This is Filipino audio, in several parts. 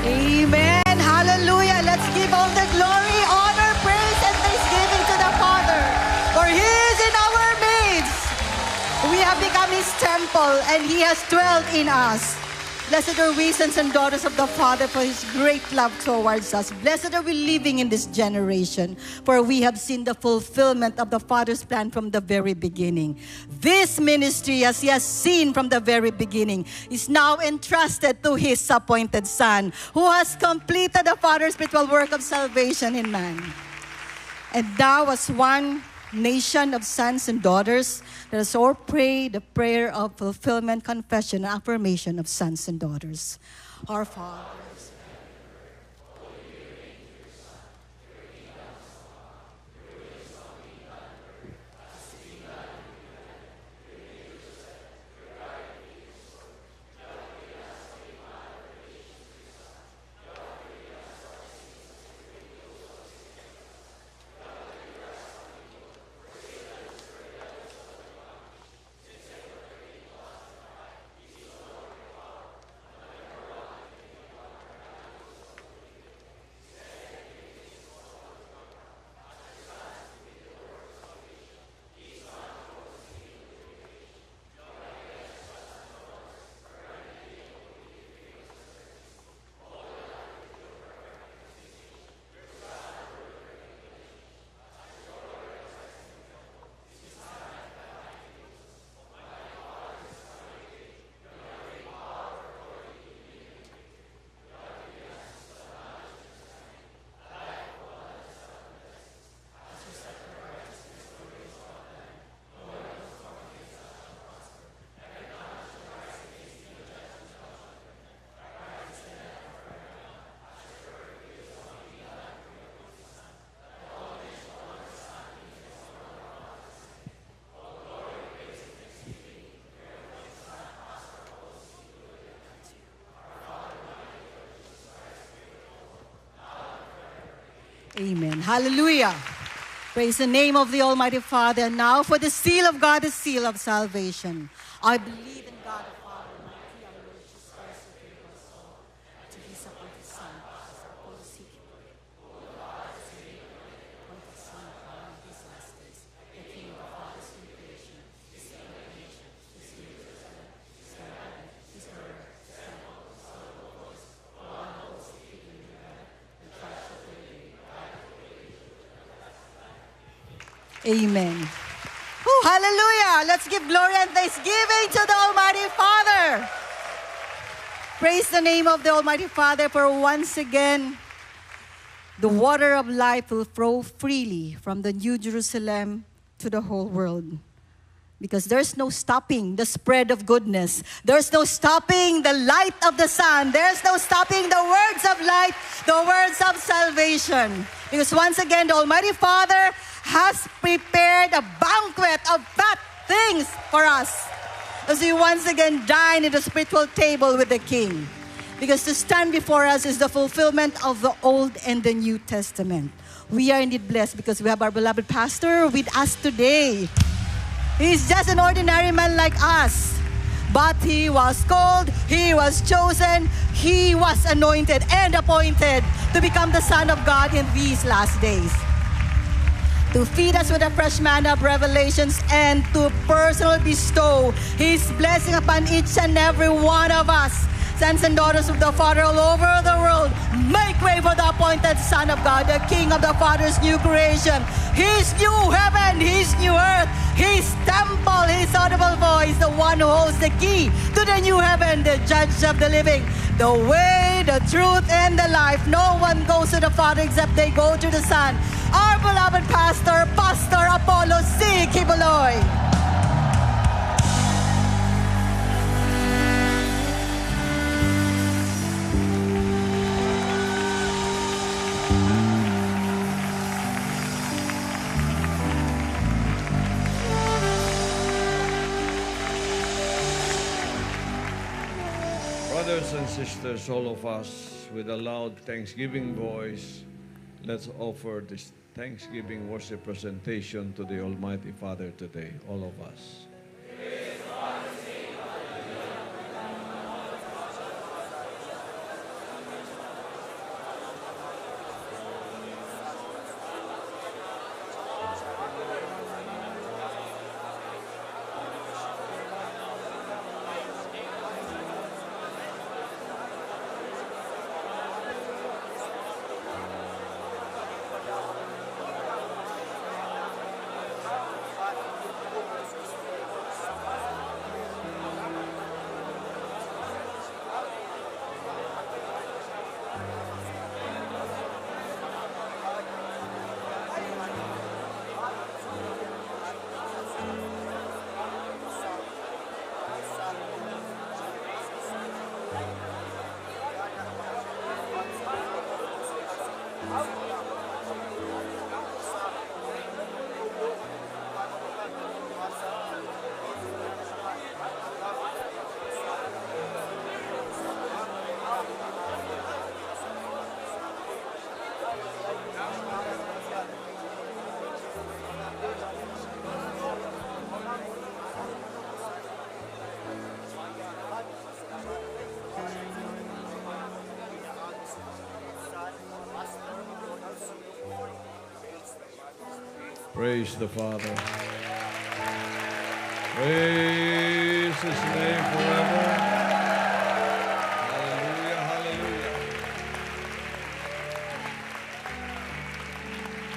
Amen. Hallelujah. Let's give all the glory, honor, praise, and thanksgiving to the Father. For He is in our midst. We have become His temple, and He has dwelt in us. Blessed are we, sons and daughters of the Father, for His great love towards us. Blessed are we living in this generation, for we have seen the fulfillment of the Father's plan from the very beginning. This ministry, as He has seen from the very beginning, is now entrusted to His appointed Son, who has completed the Father's spiritual work of salvation in man. And now, as one nation of sons and daughters, let us all pray the prayer of fulfillment, confession, and affirmation of sons and daughters. Our Father. Amen. Hallelujah. Praise the name of the Almighty Father. And now for the seal of God, the seal of salvation. I believe in God the Father Almighty, our Lord Jesus Christ, who gave us all to His appointed Son, as our policy, appointed Son of God in these last days, the King of the Father's new creation, His incarnation, His universe, His heaven, His word, His temple, His noble voice, the one who holds the hidden in heaven, and triumphs of the living. Amen. Oh, hallelujah. Let's give glory and thanksgiving to the Almighty Father. Praise the name of the Almighty Father, for once again, the water of life will flow freely from the New Jerusalem to the whole world. Because there's no stopping the spread of goodness. There's no stopping the light of the sun. There's no stopping the words of light, the words of salvation. Because once again, the Almighty Father has prepared a banquet of fat things for us, as we once again dine at the spiritual table with the King. Because to stand before us is the fulfillment of the Old and the New Testament. We are indeed blessed because we have our beloved pastor with us today. He's just an ordinary man like us, but he was called, he was chosen, he was anointed and appointed to become the Son of God in these last days, to feed us with a fresh manna of revelations and to personally bestow His blessing upon each and every one of us. Sons and daughters of the Father all over the world, make way for the appointed Son of God, the King of the Father's new creation, His new heaven, His new earth, His temple, His audible voice, the one who holds the key to the new heaven, the judge of the living, the way, the truth, and the life. No one goes to the Father except they go to the Son. Our beloved pastor, Pastor Apollo C. Kibuloy. Brothers and sisters, all of us, with a loud thanksgiving voice, let's offer this Thanksgiving worship presentation to the Almighty Father today, all of us. Praise the Father. Praise His name forever. Hallelujah, hallelujah.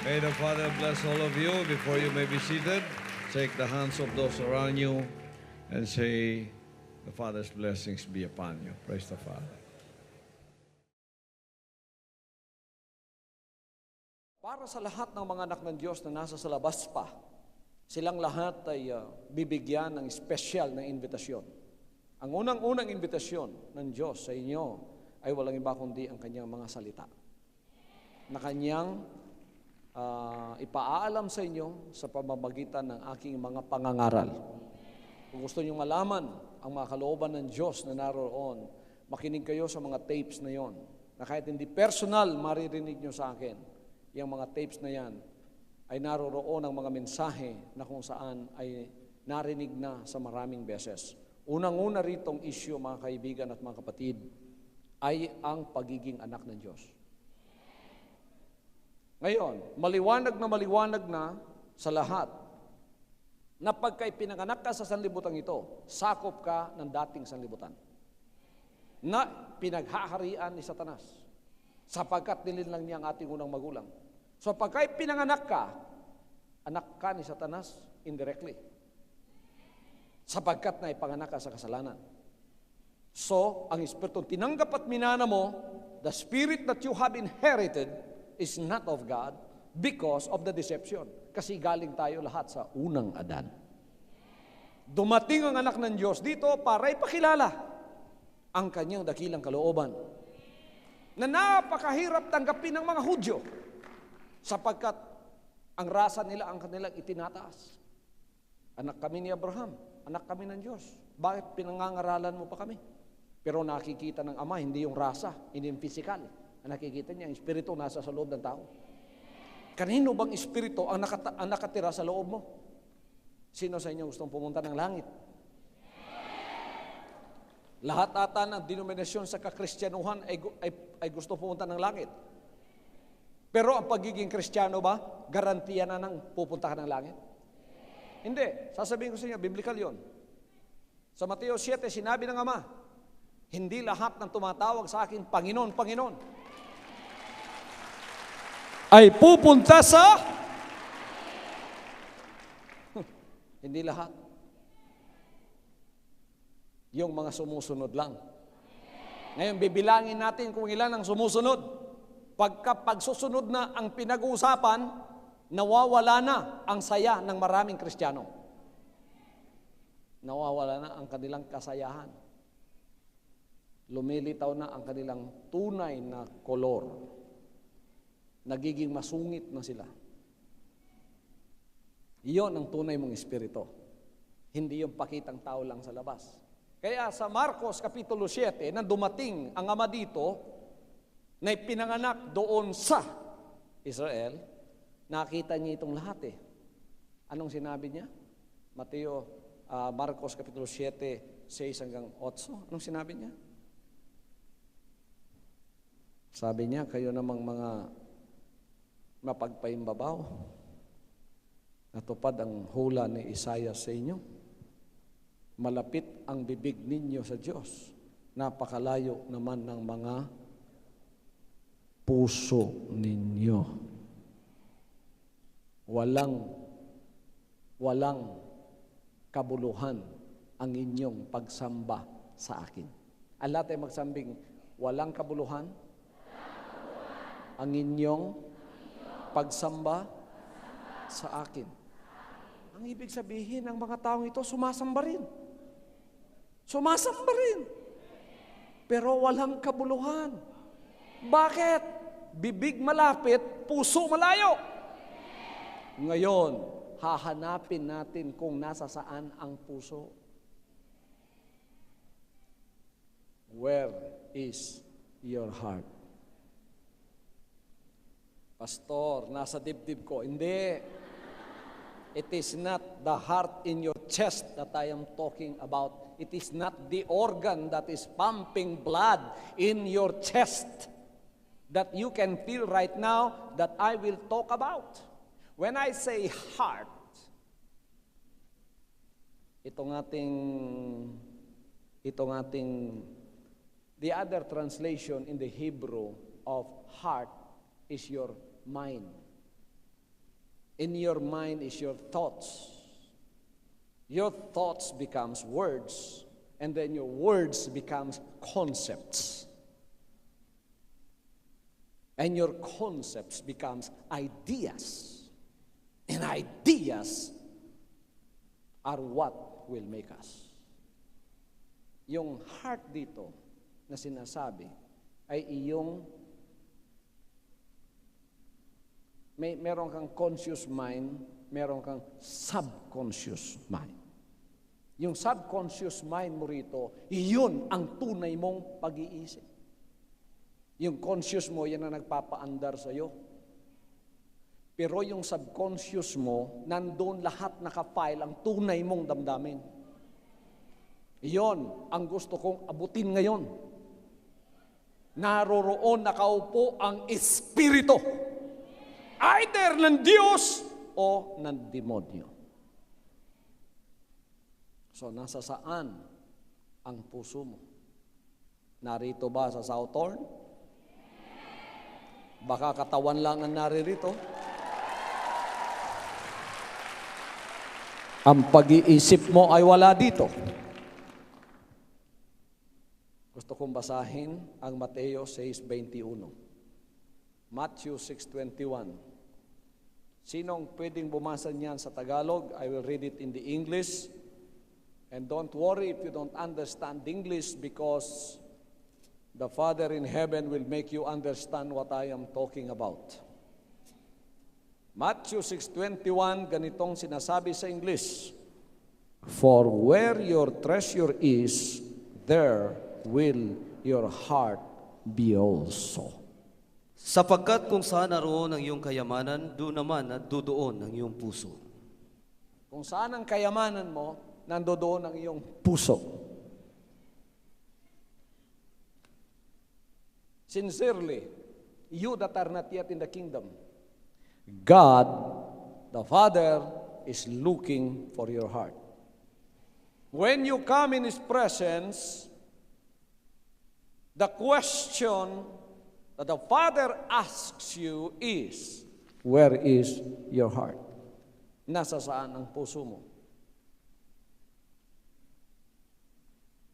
May the Father bless all of you. Before you may be seated, shake the hands of those around you and say, the Father's blessings be upon you. Praise the Father. Para sa lahat ng mga anak ng Diyos na nasa sa labas pa, silang lahat ay bibigyan ng special na invitasyon. Ang unang-unang invitasyon ng Diyos sa inyo ay walang iba kundi ang kanyang mga salita na kanyang ipaalam sa inyo sa pamamagitan ng aking mga pangangaral. Kung gusto niyo malaman ang mga kalooban ng Diyos na naroon, makinig kayo sa mga tapes na yon, na kahit hindi personal maririnig niyo sa akin. Yung mga tapes na yan ay naroroon ang mga mensahe na kung saan ay narinig na sa maraming beses. Unang-una ritong issue, mga kaibigan at mga kapatid, ay ang pagiging anak ng Diyos. Ngayon, maliwanag na sa lahat na pagka pinanganak ka sa sanlibutan ito, sakop ka ng dating sanlibutan na pinaghaharian ni Satanas sapagkat nilinlang niya ang ating unang magulang. So pagka pinanganak ka, anak ka ni Satanas indirectly sapagkat na ipanganak ka sa kasalanan. So, ang Espiritu tinanggap at minana mo, the Spirit that you have inherited is not of God because of the deception. Kasi galing tayo lahat sa unang Adan. Dumating ang anak ng Diyos dito para ipakilala ang kanyang dakilang kalooban na napakahirap tanggapin ng mga Hudyo sapagkat ang rasa nila ang kanilang itinataas. Anak kami ni Abraham, anak kami ng Diyos. Bakit pinangangaralan mo pa kami? Pero nakikita ng Ama, hindi yung rasa, hindi yung physical. Nakikita niya, ang Espiritu nasa sa loob ng tao. Kanino bang Espiritu ang nakatira sa loob mo? Sino sa inyo gustong pumunta ng langit? Lahat ata ng denominasyon sa kakristyanuhan ay gusto pumunta ng langit. Pero ang pagiging Kristiyano ba, garantiya na ng pupunta ka ng langit? Hindi. Sasabihin ko sa inyo, biblical yon. Sa Mateo 7, sinabi ng Ama, hindi lahat ng tumatawag sa akin, Panginoon, Panginoon, ay pupunta sa... Hindi lahat. Yung mga sumusunod lang. Ngayon, bibilangin natin kung ilan ang sumusunod. Pagsusunod na ang pinag-uusapan, nawawala na ang saya ng maraming Kristiyano. Nawawala na ang kanilang kasayahan. Lumilitaw na ang kanilang tunay na kolor. Nagiging masungit na sila. Iyon ang tunay mong espiritu. Hindi yung pakitang tao lang sa labas. Kaya sa Marcos Kapitulo 7, nang dumating ang Ama dito, na pinanganak doon sa Israel, nakita niya itong lahat eh. Anong sinabi niya? Marcos Kapitulo 7, 6 hanggang 8. Anong sinabi niya? Sabi niya, kayo namang mga mapagpaimbabaw, natupad ang hula ni Isaiah sa inyo. Malapit ang bibig ninyo sa Diyos. Napakalayo naman ng mga puso ninyo. Walang kabuluhan ang inyong pagsamba sa akin. Ang lahat ay magsambing, walang kabuluhan ang inyong pagsamba sa akin. Ang ibig sabihin, ang mga taong ito sumasamba rin. Sumasamba rin. Pero walang kabuluhan. Bakit? Bibig malapit, puso malayo. Ngayon, hahanapin natin kung nasa saan ang puso. Where is your heart? Pastor, nasa dibdib ko. Hindi. It is not the heart in your chest that I am talking about. It is not the organ that is pumping blood in your chest that you can feel right now that I will talk about. When I say heart, itong ating, the other translation in the Hebrew of heart is your mind. In your mind is your thoughts. Your thoughts becomes words, and then your words becomes concepts. And your concepts becomes ideas. And ideas are what will make us. Yung heart dito na sinasabi ay iyong meron kang conscious mind, meron kang subconscious mind. Yung subconscious mind mo rito, iyon ang tunay mong pag-iisip. Yung conscious mo, yan ang nagpapaandar sa'yo. Pero yung subconscious mo, nandun lahat naka-file ang tunay mong damdamin. Iyon ang gusto kong abutin ngayon. Naroroon nakaupo ang Espiritu. Either ng Diyos o ng demonyo. So, nasa saan ang puso mo? Narito ba sa Southorn? Baka katawan lang ang naririto. Ang pag-iisip mo ay wala dito. Gusto kong basahin ang Mateo 6:21. Matthew 6:21. Sinong pwedeng bumasa niyan sa Tagalog? I will read it in the English. And don't worry if you don't understand English, because the Father in heaven will make you understand what I am talking about. Matthew 6:21, ganitong sinasabi sa English. For where your treasure is, there will your heart be also. Sapagkat kung saan naroon ang iyong kayamanan, doon naman at doon ang iyong puso. Kung saan ang kayamanan mo, nandoon ang iyong puso. Sincerely, you that are not yet in the kingdom, God, the Father, is looking for your heart. When you come in His presence, the question that the Father asks you is, where is your heart? Nasa saan ang puso mo?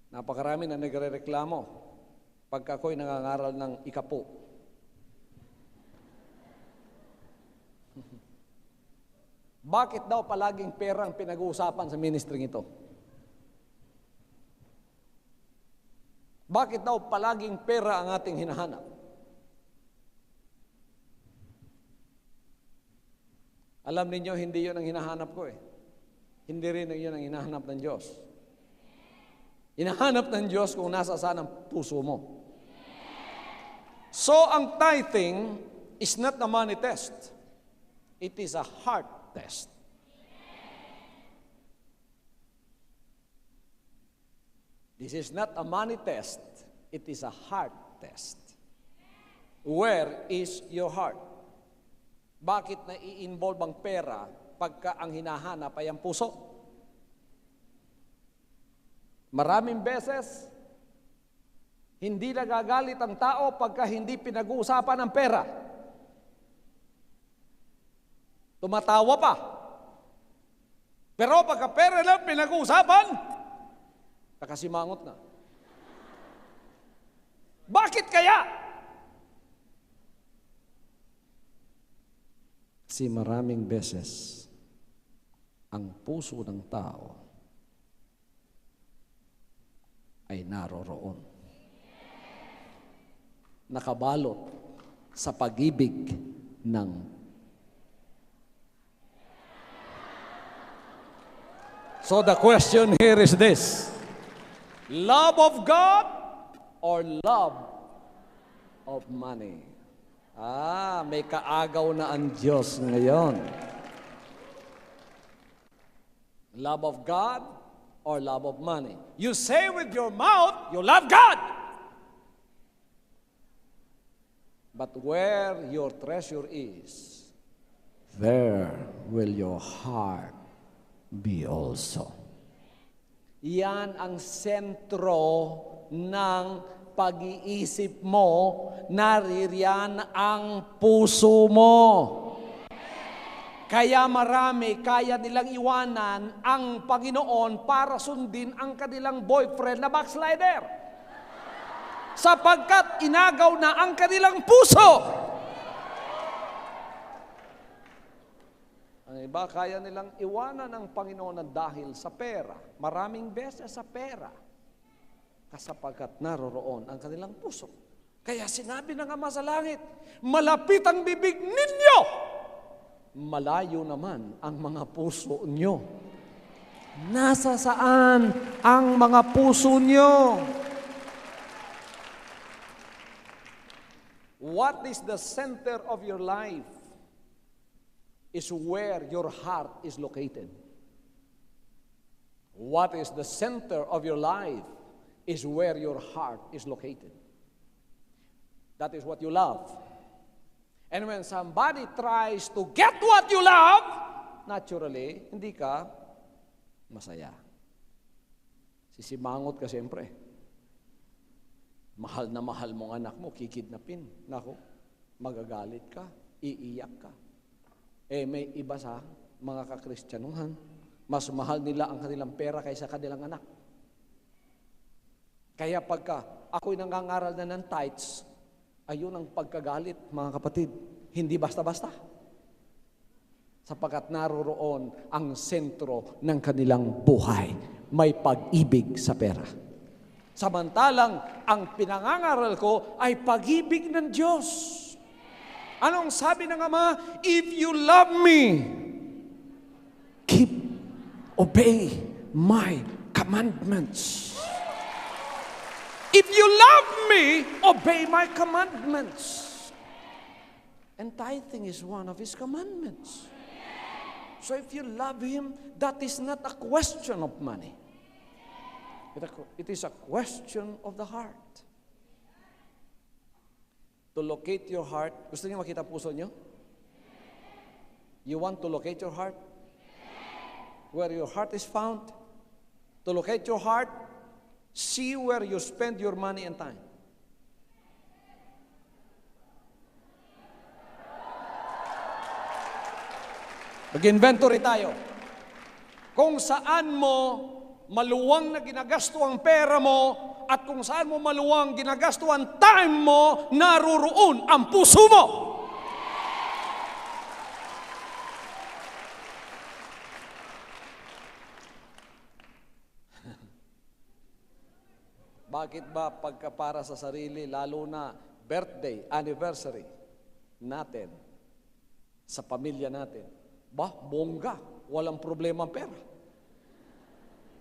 Napakarami na nagre-reklamo pagka ako'y nangangaral ng ikapo. Bakit daw palaging pera ang pinag-uusapan sa ministry ito? Bakit daw palaging pera ang ating hinahanap? Alam ninyo, hindi yun ang hinahanap ko eh. Hindi rin yun ang hinahanap ng Diyos. Hinahanap ng Diyos kung nasa saan ang puso mo. So, ang tithing is not a money test. It is a heart test. This is not a money test. It is a heart test. Where is your heart? Bakit nai-involve ang pera pagka ang hinahanap ay ang puso? Maraming beses, hindi nagagalit ang tao pagka hindi pinag-uusapan ang pera. Tumatawa pa. Pero pagka pera lang pinag-uusapan, nakasimangot na. Bakit kaya? Kasi maraming beses, ang puso ng tao ay naroroon. Nakabalot sa pag-ibig ng So the question here is this: love of God or love of money? May kaagaw na ang Diyos ngayon. Love of God or love of money? You say with your mouth, you love God. But where your treasure is, there will your heart be also. Yan ang sentro ng pag-iisip mo, naririyan ang puso mo. Kaya marami, kaya nilang iwanan ang Panginoon para sundin ang kanilang boyfriend na backslider. Sapagkat inagaw na ang kanilang puso. Ang iba, kaya nilang iwanan ang Panginoon dahil sa pera. Maraming beses sa pera. Kasapagkat naroroon ang kanilang puso. Kaya sinabi ng Ama sa langit, malapit ang bibig ninyo, malayo naman ang mga puso nyo. Nasa saan ang mga puso nyo? What is the center of your life is where your heart is located. What is the center of your life is where your heart is located. That is what you love. And when somebody tries to get what you love, naturally, hindi ka masaya. Sisimangot ka siyempre. Mahal na mahal mong anak mo, kikidnapin. Nako, magagalit ka, iiyak ka. May iba sa mga kakristyanuhan, mas mahal nila ang kanilang pera kaysa kanilang anak. Kaya pagka ako'y nangangaral na ng tithes, ayun ang pagkagalit, mga kapatid. Hindi basta-basta. Sapagkat naroroon ang sentro ng kanilang buhay. May pag-ibig sa pera. Samantalang, ang pinangangaral ko ay pag-ibig ng Diyos. Anong sabi ng Ama? If you love me, obey my commandments. If you love me, obey my commandments. And tithing is one of His commandments. So if you love Him, that is not a question of money. It is a question of the heart. To locate your heart, gusto niyo makita puso niyo? You want to locate your heart? Where your heart is found? To locate your heart, see where you spend your money and time. Mag-inventory tayo. Kung saan mo maluwang na ginagasto ang pera mo at kung saan mo maluwang ginagasto ang time mo, naroroon ang puso mo. Bakit ba pagka para sa sarili, lalo na birthday, anniversary natin, sa pamilya natin, bongga, walang problema ang pera.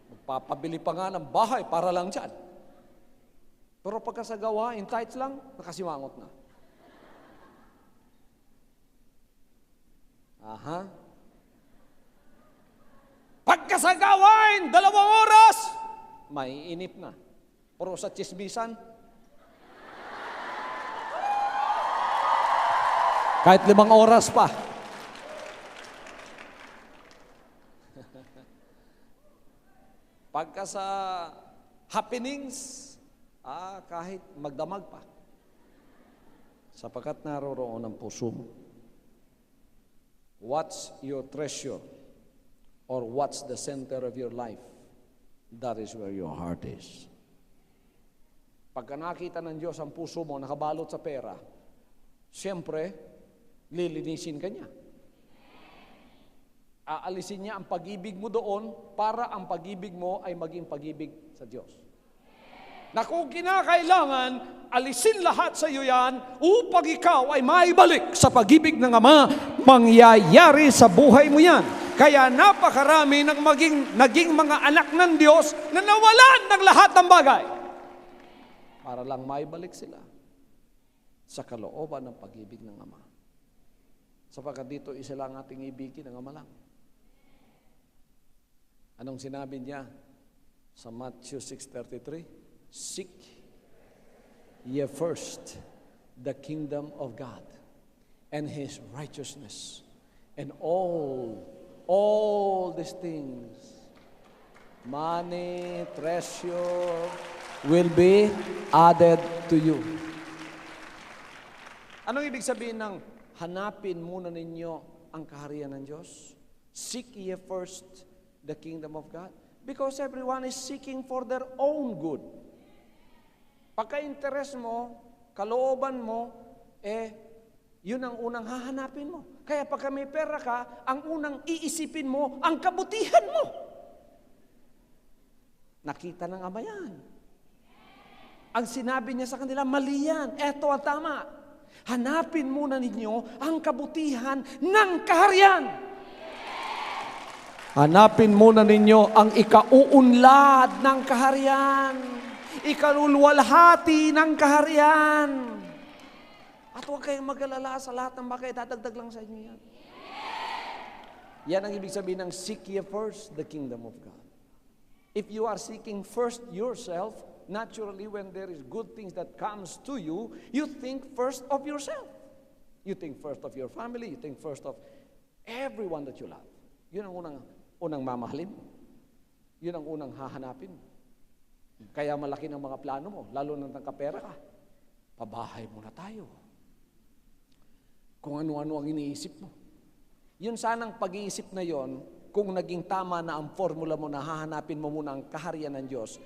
Magpapabili pa nga ng bahay para lang dyan. Pero pagka sa gawain, tithes lang, nakasimangot na. Aha. Pagka sa gawain, 2 oras, maiinip na. Pero sa chismisan, kahit 5 oras pa. Pagka sa happenings, kahit magdamag pa. Sapagkat naroroon ang puso mo. What's your treasure? Or what's the center of your life? That is where your heart is. Pagka nakita ng Diyos ang puso mo nakabalot sa pera, siyempre, lilinisin ka niya. Aalisin niya ang pag-ibig mo doon para ang pag-ibig mo ay maging pag-ibig sa Diyos. Na kung kinakailangan, alisin lahat sa iyo yan upang ikaw ay maibalik sa pag-ibig ng Ama, mangyayari sa buhay mo yan. Kaya napakarami ng naging mga anak ng Diyos na nawalan ng lahat ng bagay. Para lang maibalik sila sa kalooban ng pag-ibig ng Ama. Sapagkat dito isa lang ating ibigin ng Ama lang. Anong sinabi niya sa Matthew 6:33? Seek ye first the kingdom of God and His righteousness, And all these things, money, treasure, will be added to you. Anong ibig sabihin ng hanapin muna ninyo ang kaharian ng Diyos? Seek ye first the kingdom of God. Because everyone is seeking for their own good. Pagka-interest mo, kalooban mo, yun ang unang hahanapin mo. Kaya pagka may pera ka, ang unang iisipin mo, ang kabutihan mo. Nakita ng Ama yan. Ang sinabi niya sa kanila, mali yan. Eto ang tama. Hanapin muna ninyo ang kabutihan ng kaharian. Hanapin muna ninyo ang ikauunlad ng kaharian. Ikaluluwalhati ng kaharian. At huwag kayong mag-alala sa lahat ng bagay, dadagdag lang sa inyo yan. Yan ang ibig sabihin ng seek ye first the kingdom of God. If you are seeking first yourself, naturally when there is good things that comes to you, you think first of yourself. You think first of your family, you think first of everyone that you love. Yun ang unang mamahalin. Yun ang unang hahanapin. Kaya malaki ng mga plano mo, lalo na nagkapera ka. Pabahay muna tayo. Kung ano-ano ang iniisip mo. Yun sanang pag-iisip na yon, kung naging tama na ang formula mo na hahanapin mo muna ang kaharian ng Diyos,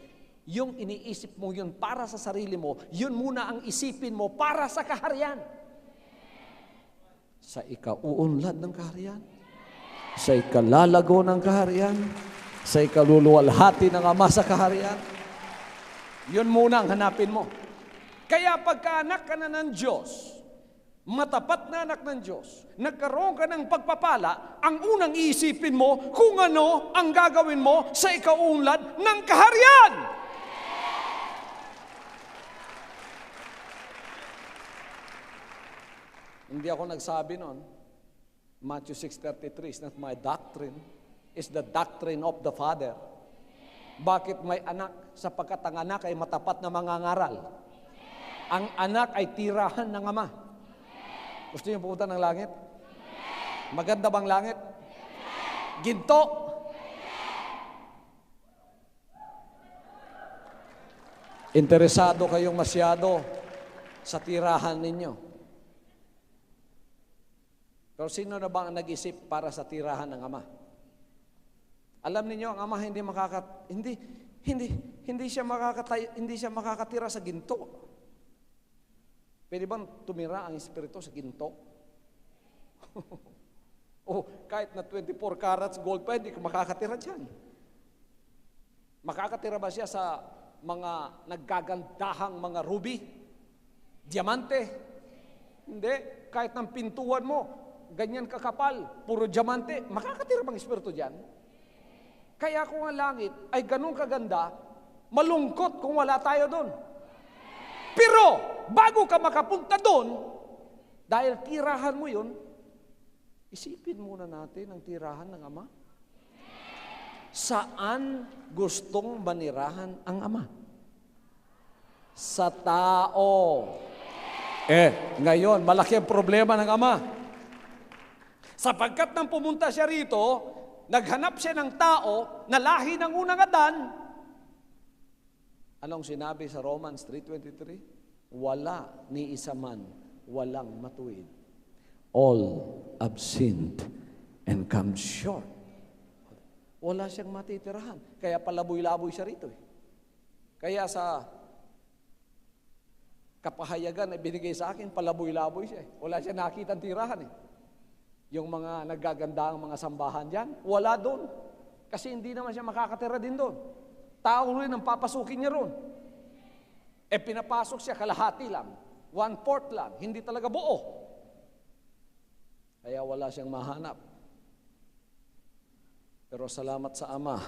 yung iniisip mo yun para sa sarili mo, yun muna ang isipin mo para sa kaharian. Sa ikauunlad ng kaharian, sa ikalalago ng kaharian, sa ikaluluwalhati ng Ama sa kaharian, yun muna ang hanapin mo. Kaya pagka-anak ka na ng Diyos, matapat na anak ng Diyos, nagkaroon ka ng pagpapala, ang unang iisipin mo kung ano ang gagawin mo sa ikauunlad ng kaharian. Hindi ako nagsabi nun. Matthew 6:33 is not my doctrine, it's the doctrine of the Father. Bakit may anak? Sapagkat ang anak ay matapat na mangangaral. Ang anak ay tirahan ng Ama. Gusto niyo pumunta ng langit? Maganda bang langit? Ginto? Interesado kayong masyado sa tirahan ninyo. Pero sino na ba ang nag-isip para sa tirahan ng Ama? Alam niyo ang Ama hindi siya makakatira sa ginto. Pwede bang tumira ang Espiritu sa ginto? Kahit na 24 carats gold pa, hindi ka makakatira dyan. Makakatira ba siya sa mga naggagandahang mga ruby? Diamante? Hindi. Kahit ng pintuan mo, ganyan kakapal, puro diamante, makakatira bang Espiritu dyan? Kaya kung ang langit ay ganun kaganda, malungkot kung wala tayo doon. Pero, bago ka makapunta doon, dahil tirahan mo yun, isipin muna natin ang tirahan ng Ama. Saan gustong manirahan ang Ama? Sa tao. Ngayon, malaki ang problema ng Ama. Sapagkat nang pumunta siya rito, naghanap siya ng tao na lahi ng unang Adan. Anong sinabi sa Romans 3:23? Wala ni isa man, walang matuwid. All have sinned and come short. Wala siyang matitirahan. Kaya palaboy-laboy siya rito. Kaya sa kapahayagan na binigay sa akin, palaboy-laboy siya. Wala siya nakitang tirahan. Yung mga naggaganda ang mga sambahan dyan, wala doon. Kasi hindi naman siya makakatira din doon. Tao rin ang papasukin niya ron. Pinapasok siya kalahati lang. 1/4 lang. Hindi talaga buo. Kaya wala siyang mahanap. Pero salamat sa Ama.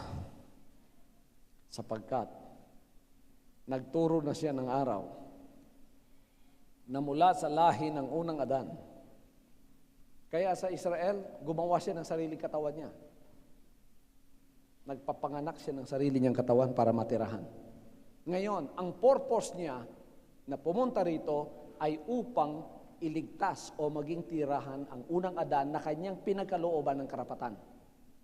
Sapagkat nagturo na siya ng araw na mula sa lahi ng unang Adan. Kaya sa Israel, gumawa siya ng sariling katawan niya. Nagpapanganak siya ng sarili niyang katawan para matirahan. Ngayon, ang purpose niya na pumunta rito ay upang iligtas o maging tirahan ang unang Adan na kanyang pinagkalooban ng karapatan.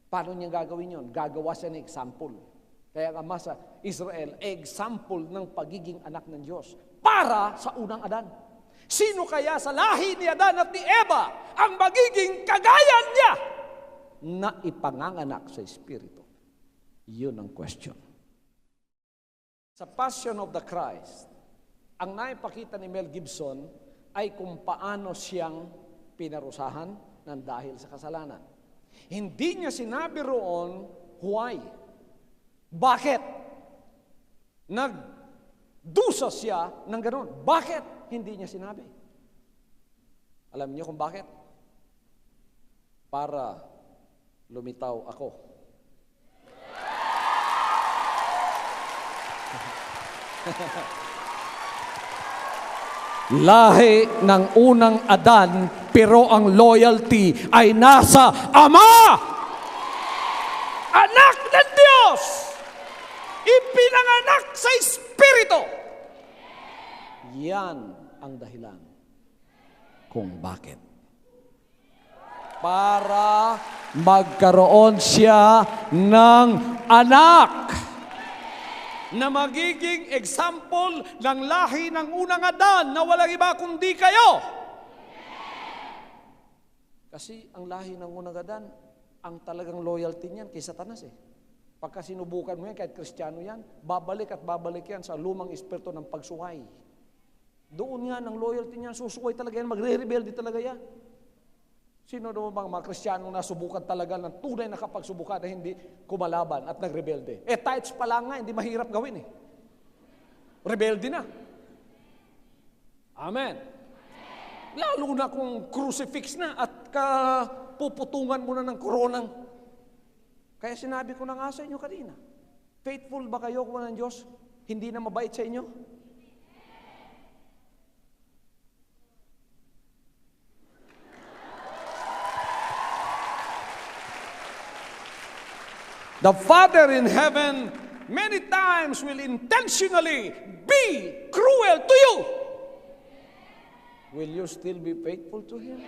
Paano niya gagawin yon? Gagawa siya ng example. Kaya ang ama sa Israel, example ng pagiging anak ng Diyos para sa unang Adan. Sino kaya sa lahi ni Adan at ni Eva ang magiging kagaya niya na ipanganganak sa Espiritu? Yun ang question. Sa Passion of the Christ, ang naipakita ni Mel Gibson ay kung paano siyang pinarusahan ng dahil sa kasalanan. Hindi niya sinabi roon why. Bakit? Nagdusa siya ng ganoon. Bakit? Hindi niya sinabi. Alam niyo kung bakit? Para lumitaw ako. Lahi ng unang Adan, pero ang loyalty ay nasa Ama! Anak ng Diyos! Ipinanganak sa Espiritu! Yan ang dahilan kung bakit. Para magkaroon siya ng anak na magiging example ng lahi ng unang Adan na walang iba kundi kayo. Kasi ang lahi ng unang Adan, ang talagang loyalty niyan kay Satanas eh. Pagka sinubukan mo yan, kahit Kristiyano yan, babalik at babalik yan sa lumang espiritu ng pagsuway. Doon yan, ang loyalty niyan, susuway talaga yan, magre-rebelde talaga yan. Sino naman bang mga Kristiyanong nasubukan talaga ng tunay na kapagsubukan na hindi kumalaban at nagrebelde? Tithes pa lang nga, hindi mahirap gawin eh. Rebelde na. Amen. Lalo na kung crucifix na at puputungan mo na ng koronang. Kaya sinabi ko na nga sa inyo kanina, faithful ba kayo kung ng Diyos hindi na mabait sa inyo? The Father in heaven many times will intentionally be cruel to you. Will you still be faithful to Him?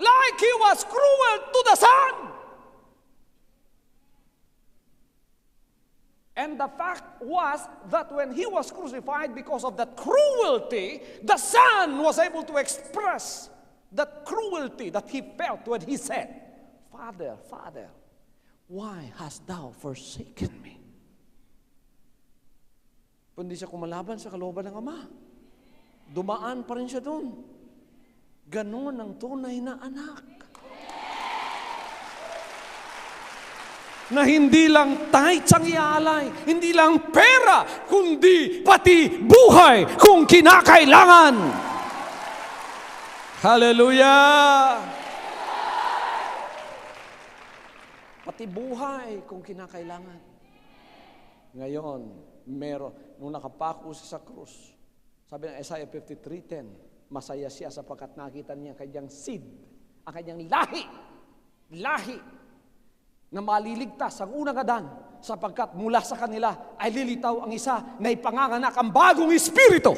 Like He was cruel to the Son. And the fact was that when He was crucified, because of that cruelty, the Son was able to express that cruelty that He felt when He said, Father, Father, why hast thou forsaken me? Kundi siya kumalaban sa kalooban ng Ama. Dumaan pa rin siya doon. Ganon ang tunay na anak. Na hindi lang tithes ang iaalay, hindi lang pera, kundi pati buhay kung kinakailangan. Hallelujah! Pati buhay kung kinakailangan. Ngayon, nung nakapako siya sa krus, sabi ng Isaiah 53:10, masaya siya sapagkat nakita niya kanyang seed, ang kanyang lahi, na maliligtas ang unang Adan, sapagkat mula sa kanila ay lilitaw ang isa na ipanganganak ang bagong espiritu.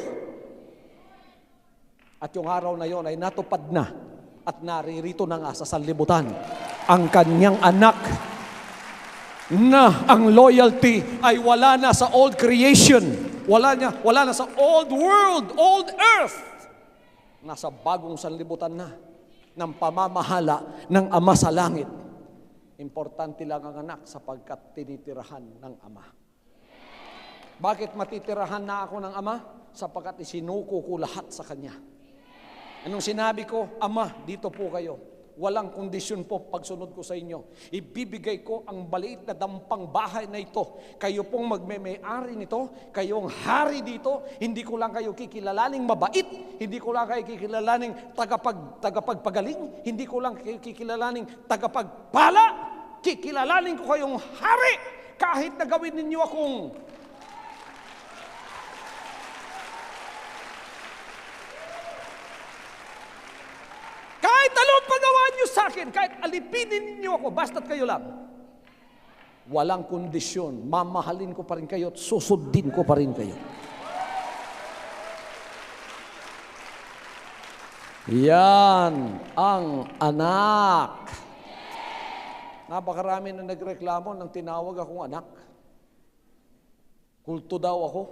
At yung araw na yon ay natupad na at naririto na nga sa sanlibutan ang kanyang anak na ang loyalty ay wala na sa old creation, wala na sa old world, old earth. Nasa bagong sanlibutan na ng pamamahala ng Ama sa langit. Importante lang ang anak sapagkat tinitirahan ng Ama. Bakit matitirahan na ako ng Ama? Sapagkat isinuko ko lahat sa Kanya. Anong sinabi ko? Ama, dito po kayo. Walang kondisyon po pagsunod ko sa inyo. Ibibigay ko ang maliit na dampang bahay na ito. Kayo pong magme-may-ari nito. Kayong hari dito. Hindi ko lang kayo kikilalaning mabait. Hindi ko lang kayo kikilalaning tagapagpagaling. Hindi ko lang kayo kikilalaning tagapagpala. Kikilalaning ko kayong hari. Kahit na gawin ninyo akong kahit anong pagawa niyo sa akin, kahit alipinin niyo ako, basta't kayo lang. Walang kondisyon. Mamahalin ko pa rin kayo at susundin ko pa rin kayo. Yan ang anak. Napakarami na nagreklamo nang tinawag akong anak. Kulto daw ako.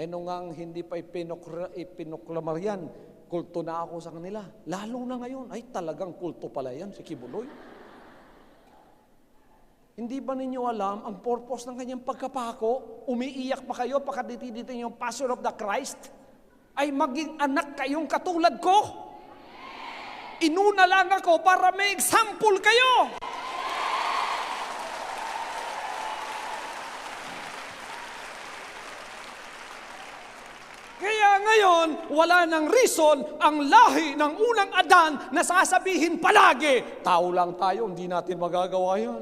Nung nga hindi pa ipinoklamar yan, kulto na ako sa kanila. Lalo na ngayon, ay talagang kulto pala yan, si Kibuloy. Hindi ba ninyo alam ang purpose ng kanyang pagkapako? Umiiyak pa kayo pagkaditidito yung Passion of the Christ? Ay maging anak kayong katulad ko. Inuna lang ako para may example kayo. Kaya ngayon, wala nang reason ang lahi ng unang Adan na sasabihin palagi, tao lang tayo, hindi natin magagawa yan.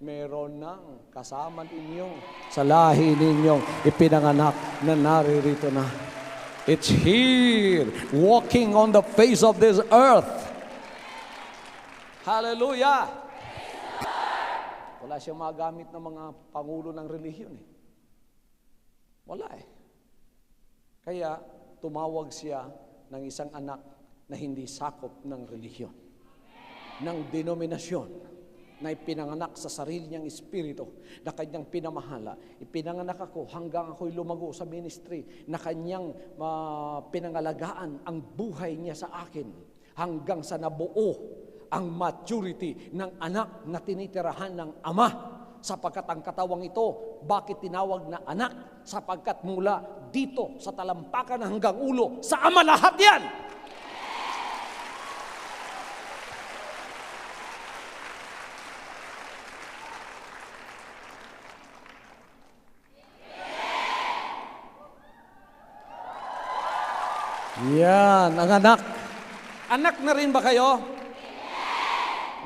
Meron nang kasama ninyo sa lahi ninyong ipinanganak na naririto na. It's here, walking on the face of this earth. Hallelujah! Wala siyang magamit ng mga pangulo ng relihiyon eh. Wala eh. Kaya tumawag siya ng isang anak na hindi sakop ng relihiyon, ng denominasyon, na ipinanganak sa sarili niyang espiritu, na kanyang pinamahala. Ipinanganak ako hanggang ako'y lumago sa ministry, na kanyang pinangalagaan ang buhay niya sa akin, hanggang sa nabuo ang maturity ng anak na tinitirahan ng ama. Sapagkat ang katawang ito, bakit tinawag na anak? Sapagkat mula dito sa talampakan hanggang ulo, sa ama lahat yan! Yan, ang anak. Anak na rin ba kayo?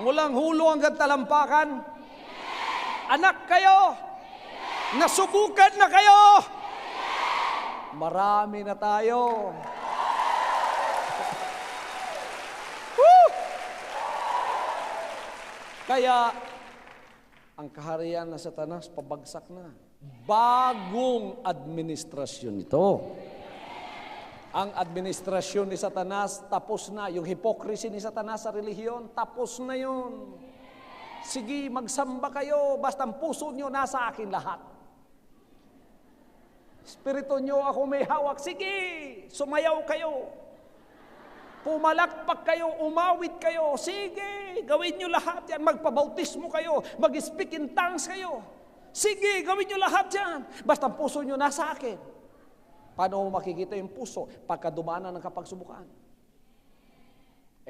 Mulang hulo hanggang talampakan? Anak kayo? Nasubukan na kayo? Marami na tayo. Woo! Kaya, ang kaharian na Satanas, pabagsak na. Bagong administrasyon ito. Ang administrasyon ni Satanas, tapos na. Yung hypocrisy ni Satanas sa relihiyon, tapos na yun. Sige, magsamba kayo, basta ang puso nyo nasa akin lahat. Espiritu nyo ako may hawak, sige, sumayaw kayo. Pumalakpak kayo, umawit kayo, sige, gawin nyo lahat yan. Magpabautismo kayo, mag-speak in tongues kayo. Sige, gawin nyo lahat yan. Basta ang puso nyo nasa akin. Paano mo makikita yung puso? Pagkadumanan ng kapagsubukan.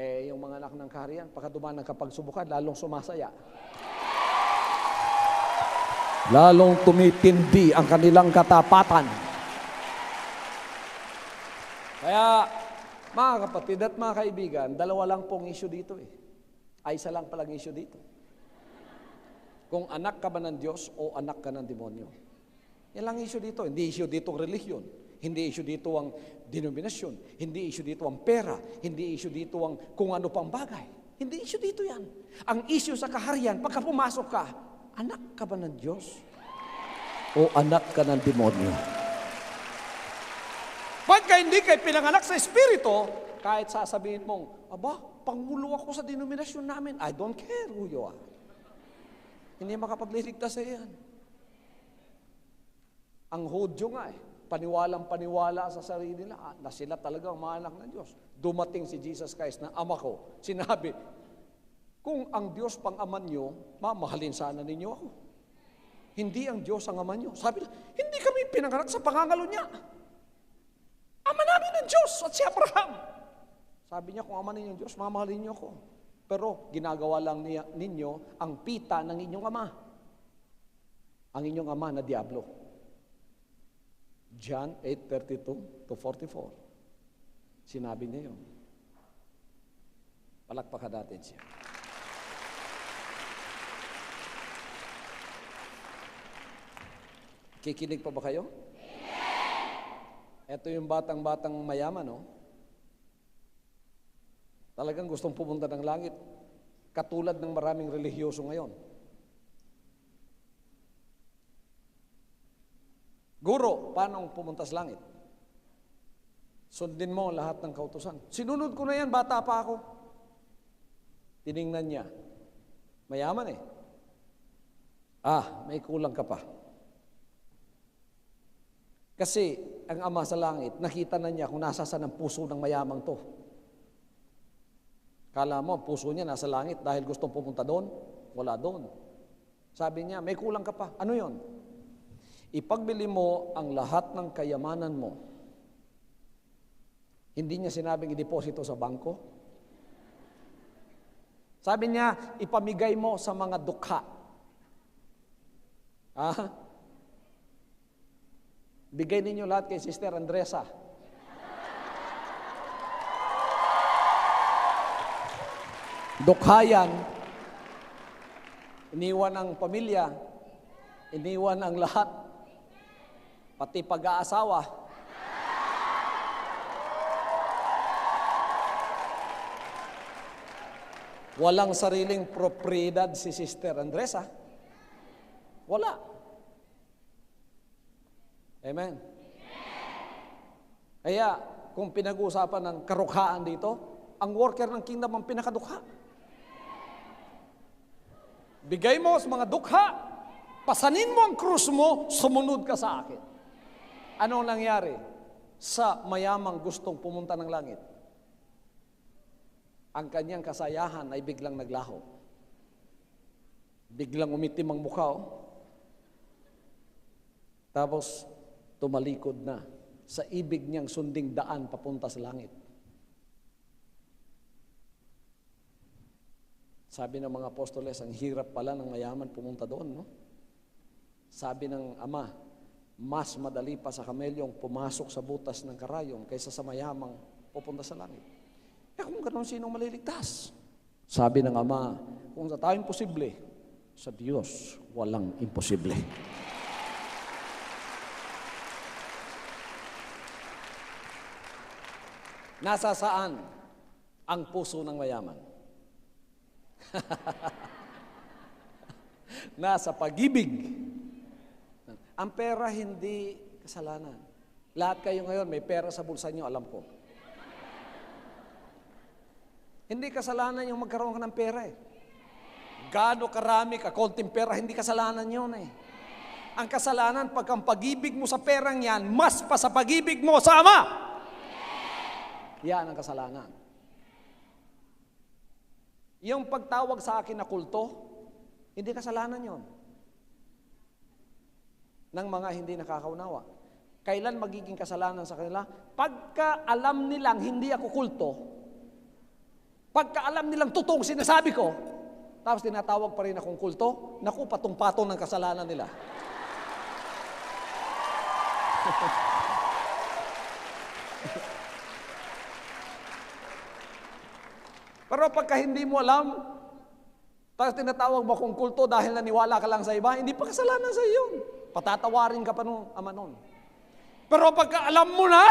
Yung mga anak ng kaharian, pagkadumanan ng kapagsubukan, lalong sumasaya. Lalong tumitindi ang kanilang katapatan. Kaya, mga kapatid at mga kaibigan, dalawa lang pong issue dito eh. Ay, isa lang palang issue dito. Kung anak ka ba ng Diyos o anak ka ng demonyo. Yan lang issue dito. Hindi issue dito ang relihiyon. Hindi issue dito ang denominasyon. Hindi issue dito ang pera. Hindi issue dito ang kung ano pang bagay. Hindi issue dito yan. Ang issue sa kaharian, pagka pumasok ka, anak ka ba ng Diyos? O anak ka ng demonyo? Pagka hindi kayo pinanganak sa Espiritu, kahit sasabihin mong, aba, pangulo ako sa denominasyon namin. I don't care who you are. Hindi makapagliligtas sa iyan. Ang Hudyo nga paniwalang-paniwala sa sarili nila na sila talagang mga anak ng Diyos. Dumating si Jesus Christ na ama ko, sinabi, kung ang Diyos pang ama nyo, mamahalin sana ninyo ako. Hindi ang Diyos ang ama nyo. Sabi na, hindi kami pinanganak sa pangangalo niya. Ama namin ng Diyos at si Abraham. Sabi niya, kung ama ninyo ng Diyos, mamahalin niyo ako. Pero ginagawa lang ninyo ang pita ng inyong ama. Ang inyong ama na Diablo. John 8:32 to 44. Sinabi niya yun. Palakpakan natin siya. Kikinig pa ba kayo? Ito yung batang-batang mayaman, no? Talagang gustong pumunta ng langit. Katulad ng maraming relihiyoso ngayon. Guro, paano pumunta sa langit? Sundin mo lahat ng kautusan. Sinunod ko na yan, bata pa ako. Tiningnan niya. Mayaman eh. May kulang ka pa. Kasi ang Ama sa langit, nakita na niya kung nasasaan ang puso ng mayamang to. Kala mo, ang puso niya nasa langit dahil gustong pumunta doon? Wala doon. Sabi niya, may kulang ka pa. Ano yon? Ipagbili mo ang lahat ng kayamanan mo. Hindi niya sinabing i-deposito sa bangko. Sabi niya, ipamigay mo sa mga dukha. Bigay ninyo lahat kay Sister Andresa. Dukha yan. Iniwan ang pamilya. Iniwan ang lahat. Pati pag-aasawa. Walang sariling propriedad si Sister Andresa. Wala. Amen. Kaya, kung pinag-uusapan ng karukhaan dito, ang worker ng kingdom ang pinakadukha. Bigay mo sa mga dukha, pasanin mo ang krus mo, sumunod ka sa akin. Anong nangyari sa mayamang gustong pumunta ng langit? Ang kanyang kasayahan ay biglang naglaho. Biglang umitim ang mukha. Tapos, tumalikod na sa ibig niyang sunding daan papunta sa langit. Sabi ng mga apostoles, ang hirap pala ng mayaman pumunta doon, no? Sabi ng Ama, mas madali pa sa kamelyong pumasok sa butas ng karayom kaysa sa mayamang pupunta sa langit. Kung gano'n, sinong maliligtas? Sabi ng Ama, kung sa tayo imposible, sa Diyos walang imposible. Nasa saan ang puso ng mayaman? Nasa pag-ibig. Ang pera hindi kasalanan. Lahat kayo ngayon may pera sa bulsa niyo, alam ko. Hindi kasalanan yung magkaroon ka ng pera eh. Gaano karami ka, konting pera, hindi kasalanan yun eh. Ang kasalanan, pag ang pag-ibig mo sa perang yan, mas pa sa pag-ibig mo sa Ama. Yan ang kasalanan. Yung pagtawag sa akin na kulto, hindi kasalanan yon ng mga hindi nakakaunawa. Kailan magiging kasalanan sa kanila? Pagka alam nilang hindi ako kulto, pagka alam nilang totoong sinasabi ko, tapos tinatawag pa rin akong kulto, naku, patong-patong ng kasalanan nila. Pero pagka hindi mo alam, tapos tinatawag mo akong kulto dahil naniwala ka lang sa iba, hindi pa kasalanan sa iyo. Patatawarin ka pa nung Ama nun. Pero pagka alam mo na,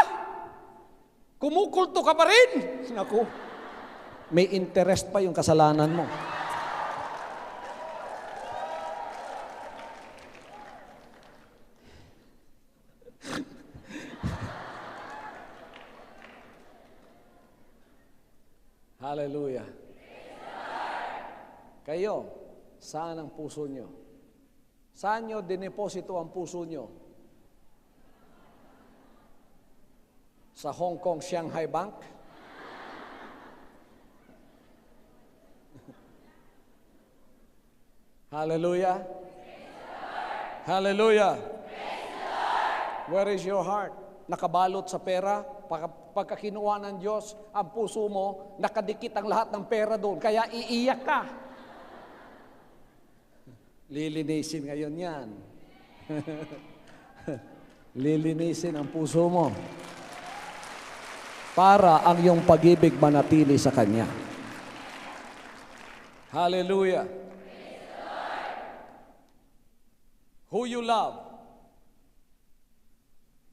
kumukulto ka pa rin. Naku, may interest pa yung kasalanan mo. Hallelujah. Kayo, saan ang puso nyo? Saan nyo dineposito ang puso nyo? Sa Hong Kong Shanghai Bank? Hallelujah. Hallelujah. Where is your heart? Nakabalot sa pera? Pagka kinuha ng Diyos ang puso mo, nakadikit ang lahat ng pera doon, kaya iiyak ka. Lilinisin ngayon yan. Lilinisin ang puso mo para ang iyong pag-ibig manatili sa Kanya. Hallelujah. Who you love,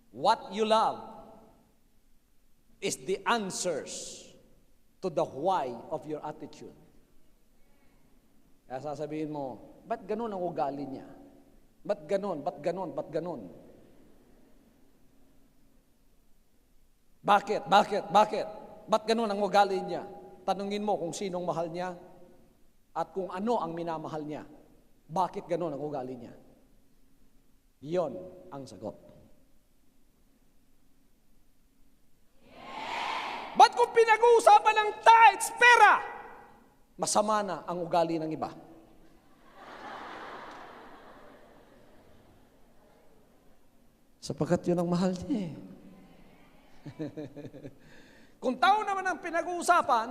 what you love, is the answers to the why of your attitude. Kaya sasabihin mo, ba't ganun ang ugali niya? Ba't ganun? Ba't ganun? Ba't ganun? Bakit? Ba't ganun ang ugali niya? Tanungin mo kung sinong mahal niya at kung ano ang minamahal niya. Bakit ganun ang ugali niya? Iyon ang sagot. Ba't kung pinag-uusapan ng tithes, pera, masama na ang ugali ng iba? Sapagkat yun ang mahal niya. Kung tao naman ang pinag-uusapan,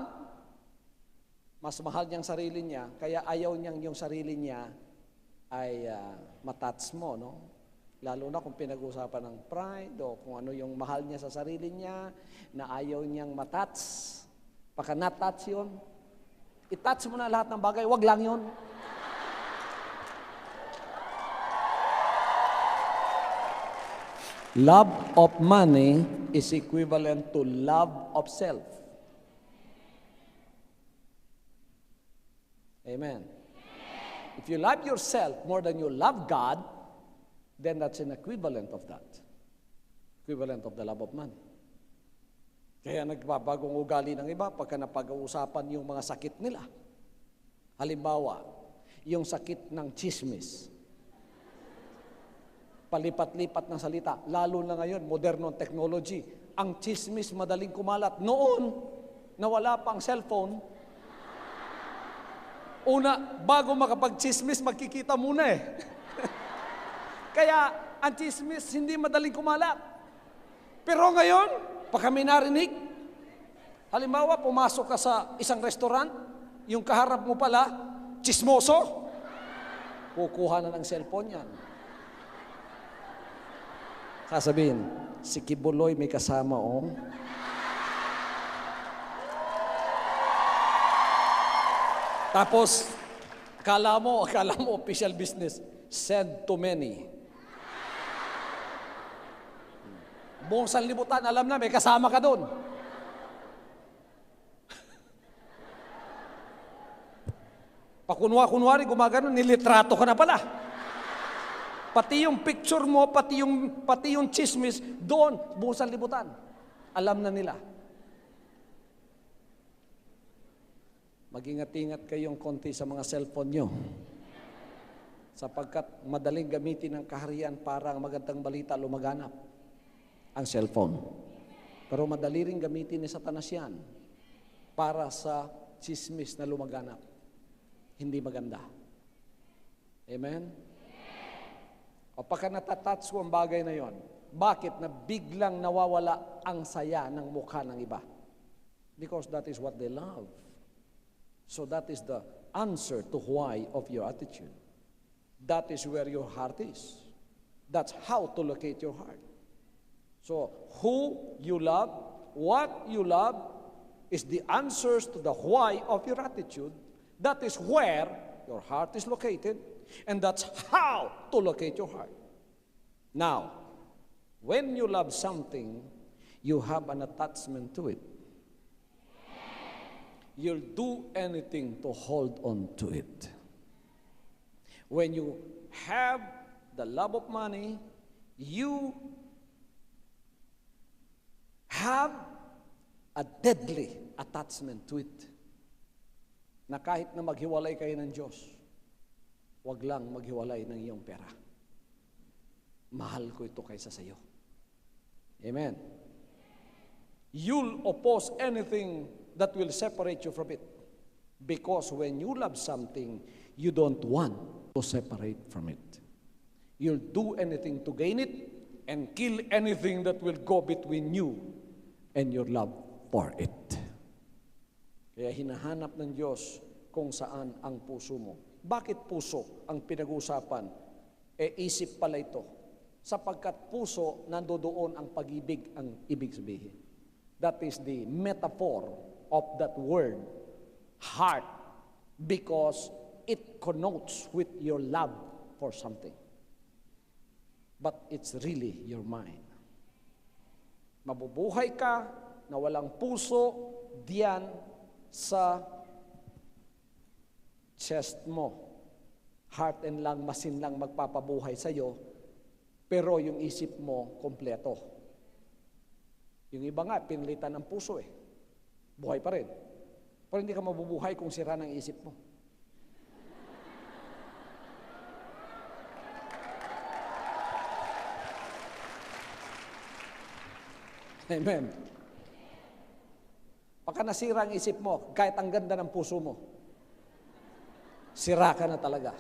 mas mahal niyang sarili niya, kaya ayaw niyang yung sarili niya ay matats mo, no? Lalo na kung pinag-uusapan ng pride o kung ano yung mahal niya sa sarili niya, na ayaw niyang matats. Pagka natats yun, itats mo na lahat ng bagay, wag lang yun. Love of money is equivalent to love of self. Amen. If you love yourself more than you love God, then that's an equivalent of that. Equivalent of the love of money. Kaya nagbabagong ugali ng iba pagka napag-uusapan yung mga sakit nila. Halimbawa, yung sakit ng chismis. Palipat-lipat ng salita. Lalo na ngayon, modernong technology. Ang chismis madaling kumalat. Noon, na wala pang cellphone, una, bago makapag-chismis, magkikita muna eh. Kaya, ang chismis hindi madaling kumalat. Pero ngayon, pag kami narinig, halimbawa, pumasok ka sa isang restaurant, yung kaharap mo pala, chismoso, kukuha na ng cellphone yan. Sasabihin, si Kibuloy may kasama, oh. Tapos, akala mo official business, send to many. Buong sanlibutan, alam na, may kasama ka doon. Pakunwari, gumagano, nilitrato ka na pala. Pati yung picture mo, pati yung chismis, doon, buong sanlibutan. Alam na nila. Mag-ingat-ingat kayong konti sa mga cellphone nyo. Sapagkat madaling gamitin ng kaharian para ang magandang balita lumaganap. Ang cellphone. Pero madali rin gamitin ni Satanas yan para sa chismis na lumaganap. Hindi maganda. Amen? O pagka natatats ko ang bagay na yon, bakit na biglang nawawala ang saya ng mukha ng iba? Because that is what they love. So that is the answer to why of your attitude. That is where your heart is. That's how to locate your heart. So who you love, what you love, is the answers to the why of your attitude. That is where your heart is located, and that's how to locate your heart. Now, when you love something, you have an attachment to it. You'll do anything to hold on to it. When you have the love of money, you have a deadly attachment to it. Na kahit na maghiwalay kayo ng Diyos, wag lang maghiwalay ng iyong pera. Mahal ko ito kaysa sa iyo. Amen. You'll oppose anything that will separate you from it. Because when you love something, you don't want to separate from it. You'll do anything to gain it and kill anything that will go between you and your love for it. Kaya hinahanap ng Diyos kung saan ang puso mo. Bakit puso ang pinag-usapan? Isip pala ito. Sapagkat puso, nandoon ang pag-ibig ang ibig sabihin. That is the metaphor of that word, heart, because it connotes with your love for something. But it's really your mind. Mabubuhay ka na walang puso diyan sa chest mo. Heart and lung, masin lang magpapabuhay sa'yo, pero yung isip mo, kompleto. Yung iba nga, pinalitan ng puso eh. Buhay pa rin. Pero hindi ka mabubuhay kung sira ng isip mo. Amen. Pagka nasira ang isip mo, kahit ang ganda ng puso mo, sira ka na talaga.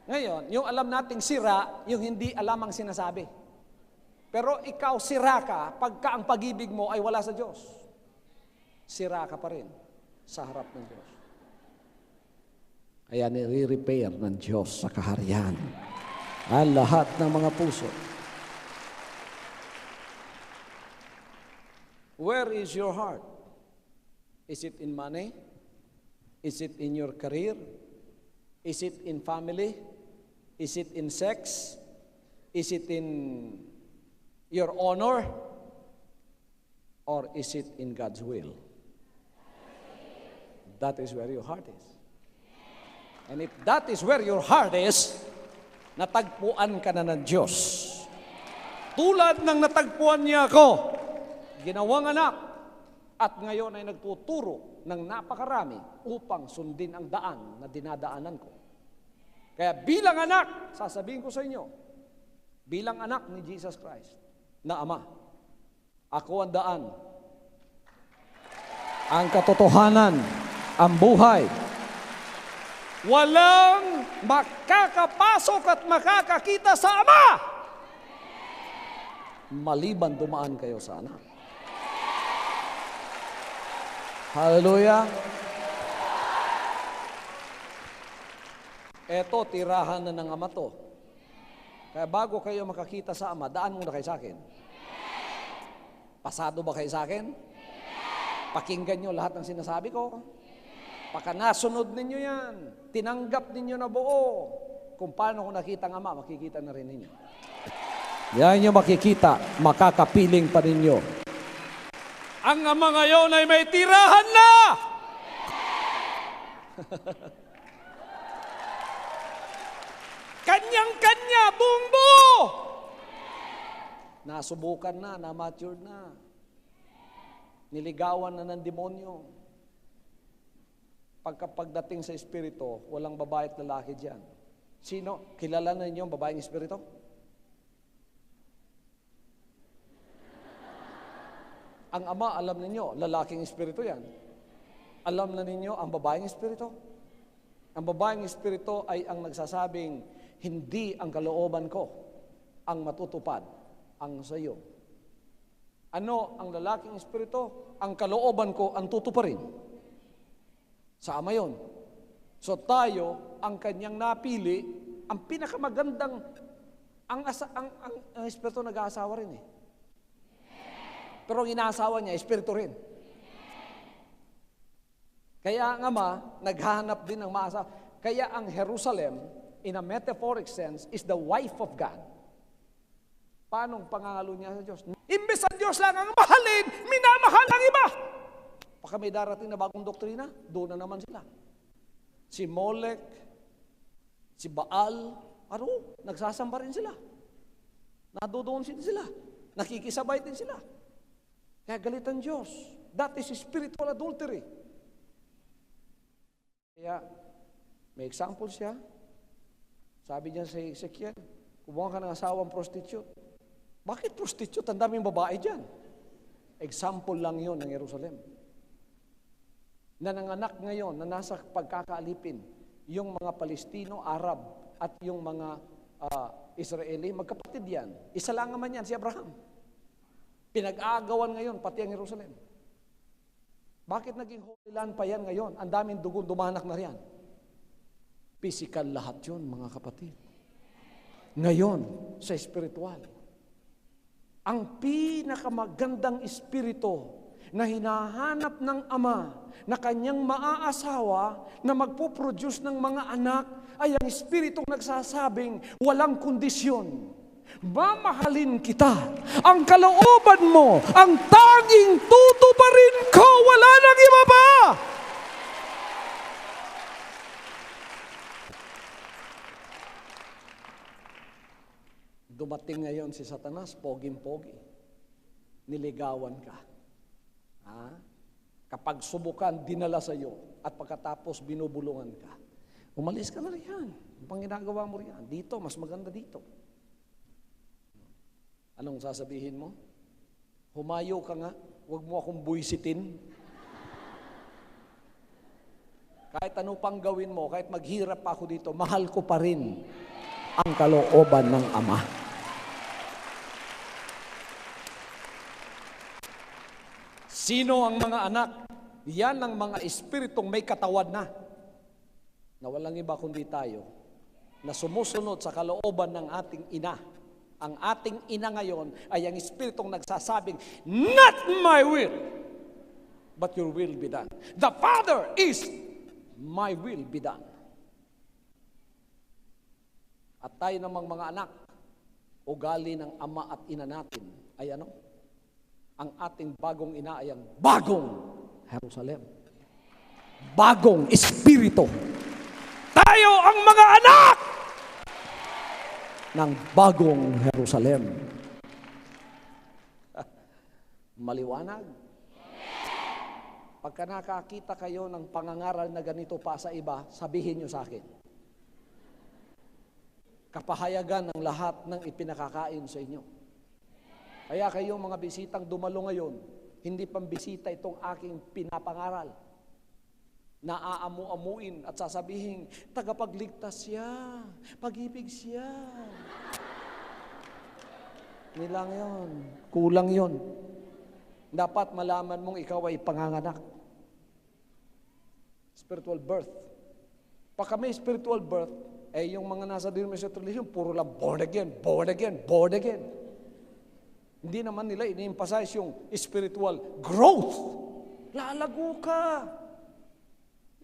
Ngayon, yung alam nating sira, yung hindi alam ang sinasabi. Pero ikaw sira ka pagka ang pag-ibig mo ay wala sa Diyos. Sira ka pa rin sa harap ng Diyos. Kaya nire-repair ng Diyos sa kaharian ang lahat ng mga puso. Where is your heart? Is it in money? Is it in your career? Is it in family? Is it in sex? Is it in your honor? Or is it in God's will? That is where your heart is. And if that is where your heart is, natagpuan ka na ng Diyos. Tulad ng natagpuan niya ako, ginawang anak, at ngayon ay nagtuturo ng napakarami upang sundin ang daan na dinadaanan ko. Kaya bilang anak, sasabihin ko sa inyo, bilang anak ni Jesus Christ, na Ama, ako ang daan, ang katotohanan, ang buhay. Walang makakapasok at makakakita sa Ama maliban dumaan kayo sa anak. Hallelujah. Eto, tirahan na ng Ama to. Kaya bago kayo makakita sa Ama, daan muna kayo sa akin. Pasado ba kayo sa akin? Pakinggan nyo lahat ng sinasabi ko. Pagka nasunod ninyo yan, tinanggap ninyo na buo, kung paano ko nakita ang Ama, makikita na rin ninyo. Yan nyo makikita, makakapiling pa ninyo. Ang Ama ngayon ay may tirahan na! Kanyang-kanya, buong buo! Nasubukan na, na-matured na. Niligawan na ng demonyo. Pagdating sa espiritu, walang babae at lalaki dyan. Sino? Kilala na ninyo ang babaeng espiritu? Ang Ama, alam ninyo, lalaking espiritu yan. Alam na ninyo ang babaeng espiritu? Ang babaeng espiritu ay ang nagsasabing, hindi ang kalooban ko ang matutupad ang sa iyo. Ano ang lalaking espiritu? Ang kalooban ko ang tutuparin. Sa Ama yun. So tayo, ang kanyang napili, ang pinakamagandang, ang espiritu nag-aasawa rin eh. Pero ang inaasawa niya, espiritu rin. Kaya ang Ama, naghahanap din ng maasawa. Kaya ang Jerusalem, in a metaphoric sense, is the wife of God. Paano ang pangangalo niya sa Diyos? Imbes sa Diyos lang ang mahalin, minamahal ang iba. Baka may darating na bagong doktrina, doon na naman sila. Si Molech, si Baal, nagsasamba rin sila. Nadodoon sila. Nakikisabay din sila. Kaya galit ang Diyos. That is spiritual adultery. Kaya, may example siya. Sabi niya sa Ezekiel, kumuha ka ng asawang prostitute. Bakit prostitute? Ang daming babae dyan. Example lang yon ng Jerusalem. Na nanganak ngayon na nasa pagkakaalipin, yung mga Palestino, Arab, at yung mga Israeli, magkapatid yan. Isa lang naman yan, si Abraham. Pinag-aagawan ngayon, pati ang Jerusalem. Bakit naging holy land pa yan ngayon? Ang daming dugo, dumanak na riyan. Physical lahat yun, mga kapatid. Ngayon, sa spiritual. Ang pinakamagandang espiritu na hinahanap ng Ama na kanyang maaasawa na magpo-produce ng mga anak ay ang espiritong nagsasabing walang kondisyon. Mamahalin kita. Ang kalooban mo, ang tanging tutuparin ko, wala nang iba pa. Dumating ngayon si Satanas, poging-pogi. niligawan ka. Ha? Kapag subukan, dinala sa iyo, at pagkatapos binubulungan ka, umalis ka na riyan. Ang panginagawa mo riyan. Dito, mas maganda dito. Anong sasabihin mo? Humayo ka nga, huwag mo akong buwisitin. Kahit ano pang gawin mo, kahit maghirap pa ako dito, mahal ko pa rin ang kalooban ng Ama. Sino ang mga anak? Yan ang mga espiritong may katawan na walang iba kundi tayo, na sumusunod sa kalooban ng ating ina. Ang ating ina ngayon ay ang espiritong nagsasabing, not my will, but your will be done. The Father is my will be done. At tayo namang mga anak, ugali ng ama at ina natin ay ano? Ang ating bagong ina ay ang bagong Jerusalem. Bagong espiritu. Tayo ang mga anak ng bagong Jerusalem. Maliwanag? Pagka nakakita kayo ng pangangaral na ganito pa sa iba, sabihin nyo sa akin. Kapahayagan ng lahat ng ipinakakain sa inyo. Kaya kayong mga bisitang dumalo ngayon, hindi pang bisita itong aking pinapangaral. Naaamu-amuin at sasabihin, tagapagligtas siya, pag-ibig siya. Nilang yon, kulang yon. Dapat malaman mong ikaw ay panganganak. Spiritual birth. Pagka may spiritual birth, yung mga nasa denominational religion, puro lang born again, born again, born again. Hindi naman nila ini-emphasize yung spiritual growth. Lalago ka.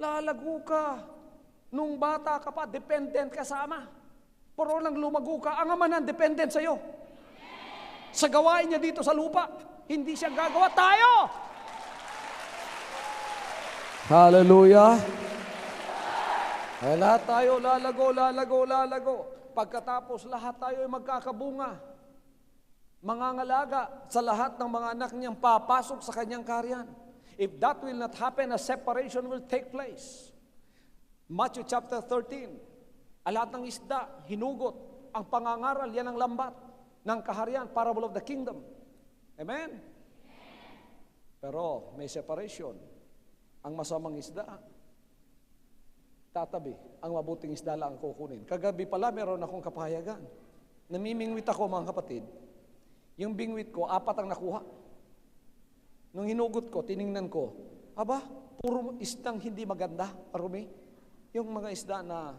Lalago ka. Nung bata ka pa, dependent ka sa Ama. Pero lang lumago ka, ang Ama na dependent sa'yo. Sa gawain niya dito sa lupa, hindi siya gagawa, tayo! Hallelujah! Ay, lahat tayo lalago, lalago, lalago. Pagkatapos lahat tayo ay magkakabunga. Mangangalaga sa lahat ng mga anak niyang papasok sa kanyang kaharian. If that will not happen, a separation will take place. Matthew chapter 13, ang lahat ng isda, hinugot. Ang pangangaral, yan ang lambat ng kaharian, parable of the kingdom. Amen? Pero may separation. Ang masamang isda, tatabi. Ang mabuting isda lang ang kukunin. Kagabi pala, meron akong kapahayagan. Namimingwit ako, mga kapatid. Yung bingwit ko, 4 ang nakuha. Nung hinugot ko, tiningnan ko, aba, puro isdang hindi maganda, parumi. Yung mga isda na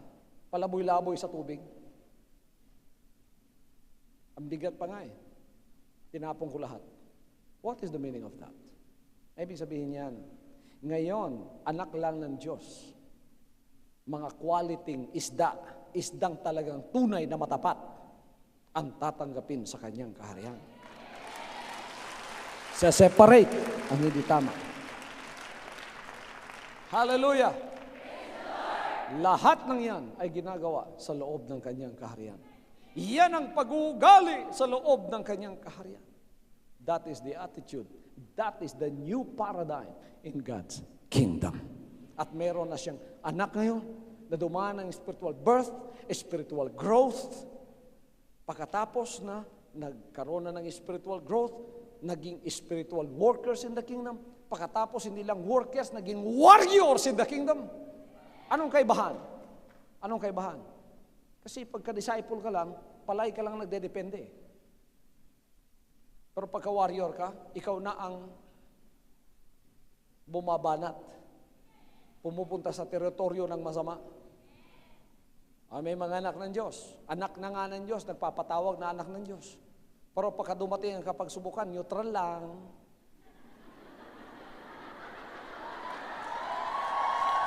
palaboy-laboy sa tubig. Ang bigat pa nga eh. Tinapon ko lahat. What is the meaning of that? Ibig sabihin yan, ngayon, anak lang ng Diyos, mga quality isda, isdang talagang tunay na matapat, ang tatanggapin sa kanyang kaharian. Separate ang hindi tama. Hallelujah! Lahat ng yan ay ginagawa sa loob ng kanyang kaharian. Yan ang pag-uugali sa loob ng kanyang kaharian. That is the attitude. That is the new paradigm in God's kingdom. At meron na siyang anak ngayon na dumaan ng spiritual birth, spiritual growth. Pagkatapos na nagkaroon na ng spiritual growth, naging spiritual workers in the kingdom. Pagkatapos hindi lang workers, naging warriors in the kingdom. Anong kaibahan? Anong kaibahan? Kasi pagka-disciple ka lang, palay ka lang nagdedepende. Pero pagka-warrior ka, ikaw na ang bumabanat. Pumupunta sa teritoryo ng masama. May mga anak ng Diyos. Anak na nga ng Diyos, nagpapatawag na anak ng Diyos. Pero pagka dumating ang kapagsubukan, neutral lang.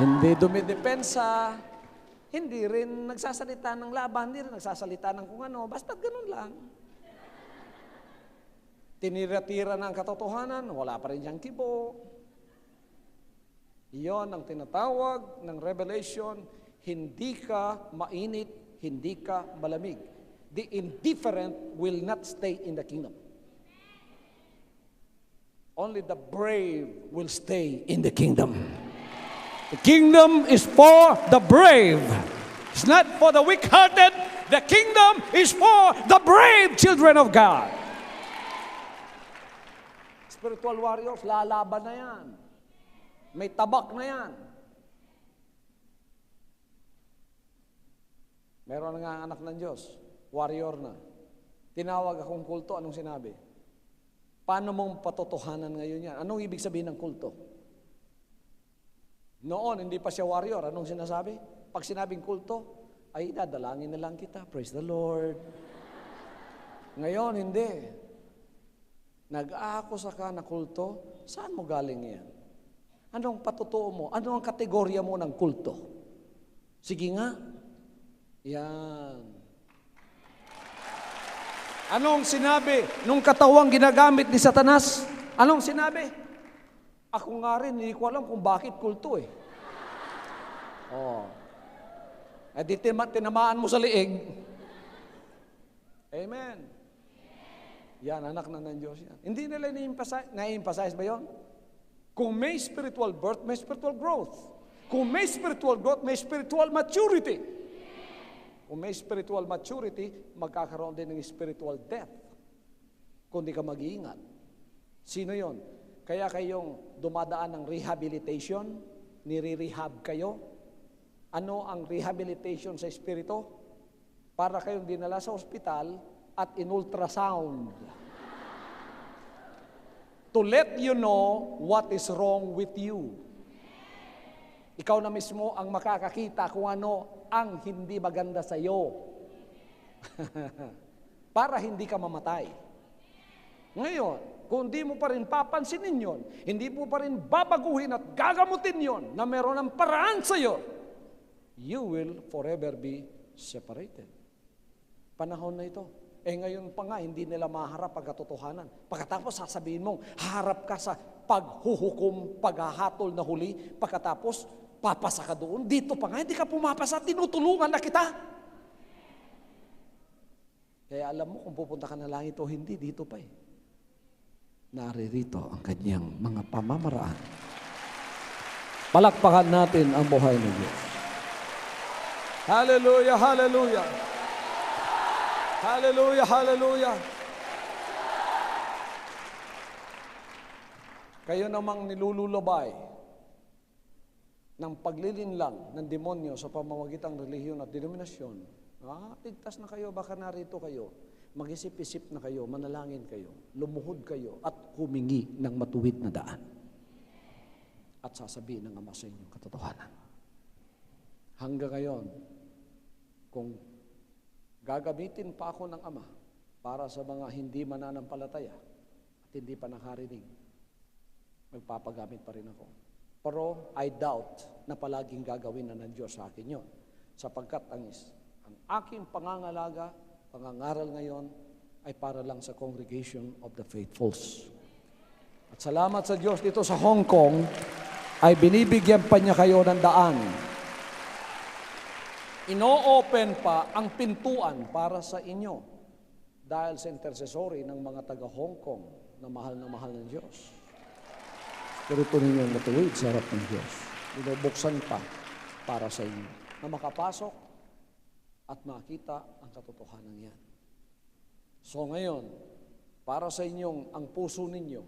Hindi dumidepensa. Hindi rin nagsasalita ng laban, hindi rin nagsasalita ng kung ano. Basta ganun lang. Tinira-tira ng katotohanan, wala pa rin siyang kibo. Iyon ang tinatawag ng Revelation, hindi ka mainit, hindi ka malamig. The indifferent will not stay in the kingdom. Only the brave will stay in the kingdom. The kingdom is for the brave. It's not for the weak-hearted. The kingdom is for the brave children of God. Spiritual warriors, lalaban na yan. May tabak na yan. Meron nga anak ng Diyos, warrior na. Tinawag akong kulto, anong sinabi? Paano mong patotohanan ngayon yan? Anong ibig sabihin ng kulto? Noon, hindi pa siya warrior. Anong sinasabi? Pag sinabing kulto, ay dadalangin na lang kita. Praise the Lord. Ngayon, hindi. Nag-aako ka na kulto, saan mo galing yan? Anong patutuo mo? Ano ang kategorya mo ng kulto? Sige nga. Yan. Anong sinabi nung katawang ginagamit ni Satanas? Anong sinabi? Ako nga rin, hindi ko alam kung bakit kulto eh. Oh. Eh di tinamaan mo sa liig. Amen. Yan, anak na ng Diyos yan. Hindi nila na-emphasize ba yun? Kung may spiritual birth, may spiritual growth. Kung may spiritual growth, may spiritual maturity. Kung may spiritual maturity, magkakaroon din ng spiritual death. Kung di ka mag-iingat. Sino yon? Kaya kayong dumadaan ng rehabilitation, nire-rehab kayo. Ano ang rehabilitation sa espiritu? Para kayong dinala sa ospital at in-ultrasound. To let you know what is wrong with you. Ikaw na mismo ang makakakita kung ano ang hindi maganda sa iyo. Para hindi ka mamatay. Ngayon, kung di mo pa rin papansinin yon, hindi mo pa rin babaguhin at gagamutin yon na meron ng paraan sa iyo, you will forever be separated. Panahon na ito. Ngayon pa nga, hindi nila maharap ang katotohanan. Pagkatapos sasabihin mong, harap ka sa paghuhukom, paghahatol na huli. Pagkatapos, papasa ka doon. Dito pa nga, hindi ka pumapasa. Tinutulungan na kita. Kaya alam mo kung pupunta ka na langit o hindi, dito pa eh. Naririto ang kanyang mga pamamaraan. Palakpakan natin ang buhay ng Diyos. Hallelujah, hallelujah. Hallelujah, hallelujah. Kayo namang nilululabay ng paglilinlang ng demonyo sa pamamagitang relihiyon at denominasyon. Ligtas na kayo, baka narito kayo. Mag-isip-isip na kayo, manalangin kayo, lumuhod kayo, at humingi ng matuwid na daan. At sasabihin ng Ama sa inyong katotohanan. Hanggang ngayon, kung gagamitin pa ako ng Ama para sa mga hindi mananampalataya at hindi pa nakarinig, magpapagamit pa rin ako. Pero I doubt na palaging gagawin na ng Diyos sa akin yun. Sapagkat ang aking pangangaral ngayon ay para lang sa Congregation of the Faithfuls. At salamat sa Diyos dito sa Hong Kong ay binibigyan pa niya kayo ng daan. Ino-open pa ang pintuan para sa inyo dahil sa intercessory ng mga taga Hong Kong na mahal ng Diyos. Pero ninyo ang matuwid sa harap ng Diyos. Binubuksan pa para sa inyo na makapasok at makita ang katotohanan yan. So ngayon, para sa inyong ang puso ninyo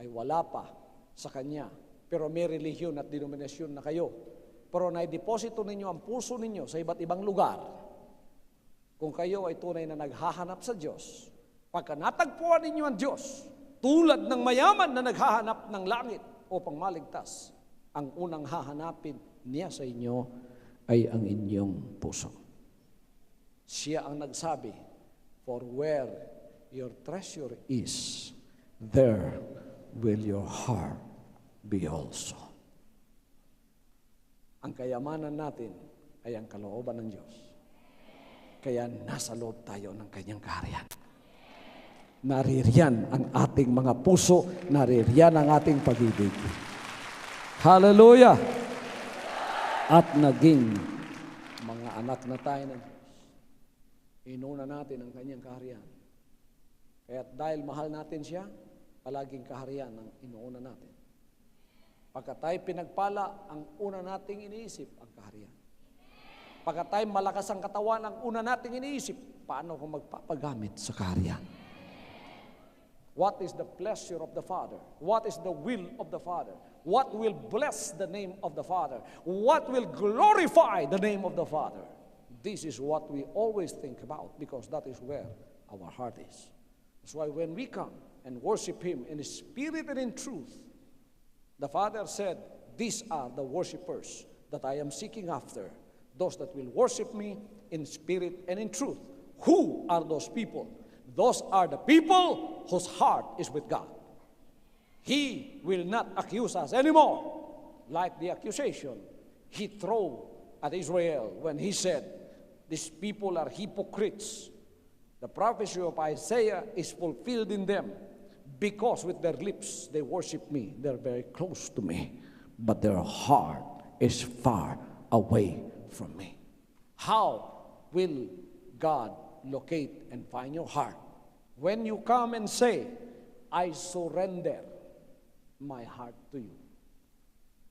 ay wala pa sa Kanya, pero may relihiyon at denominasyon na kayo. Pero naideposito ninyo ang puso ninyo sa iba't ibang lugar. Kung kayo ay tunay na naghahanap sa Diyos, pagka natagpuan ninyo ang Diyos, tulad ng mayaman na naghahanap ng langit upang maligtas, ang unang hahanapin niya sa inyo ay ang inyong puso. Siya ang nagsabi, for where your treasure is, there will your heart be also. Ang kayamanan natin ay ang kalooban ng Diyos. Kaya nasa loob tayo ng Kanyang kaharian. Naririyan ang ating mga puso, naririyan ang ating pag-ibig. Hallelujah! At naging mga anak na tayo ng Diyos. Inuna natin ang Kanyang kaharian. Kaya dahil mahal natin siya, palaging kaharian ang inuuna natin. Pagka tayo pinagpala, ang una nating iniisip, ang kaharian. Pagka tayo malakas ang katawan, ang una nating iniisip, paano ko magpapagamit sa kaharian? What is the pleasure of the Father? What is the will of the Father? What will bless the name of the Father? What will glorify the name of the Father? This is what we always think about because that is where our heart is. That's why when we come and worship Him in spirit and in truth, the Father said, these are the worshipers that I am seeking after, those that will worship me in spirit and in truth. Who are those people? Those are the people whose heart is with God. He will not accuse us anymore like the accusation He threw at Israel when He said, these people are hypocrites. The prophecy of Isaiah is fulfilled in them because with their lips they worship me. They're very close to me, but their heart is far away from me. How will God locate and find your heart? When you come and say, I surrender my heart to you.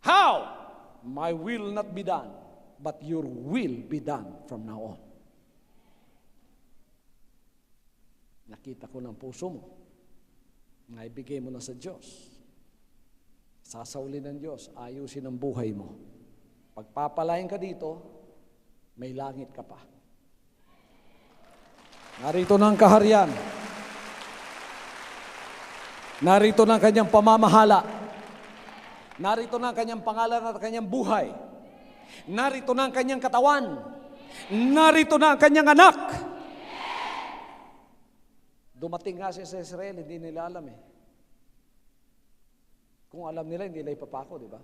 How? My will not be done, but your will be done from now on. Nakita ko ng puso mo. Naibigay mo na sa Diyos. Sasaulin ng Diyos, ayusin ang buhay mo. Pagpapalain ka dito, may langit ka pa. Narito na ang kaharian. Narito na ang kanyang pamamahala. Narito na ang kanyang pangalan at kanyang buhay. Narito na ang kanyang katawan. Narito na ang kanyang anak. Dumating nga siya sa Israel, hindi nila alam eh. Kung alam nila, hindi nila ipapako, di ba?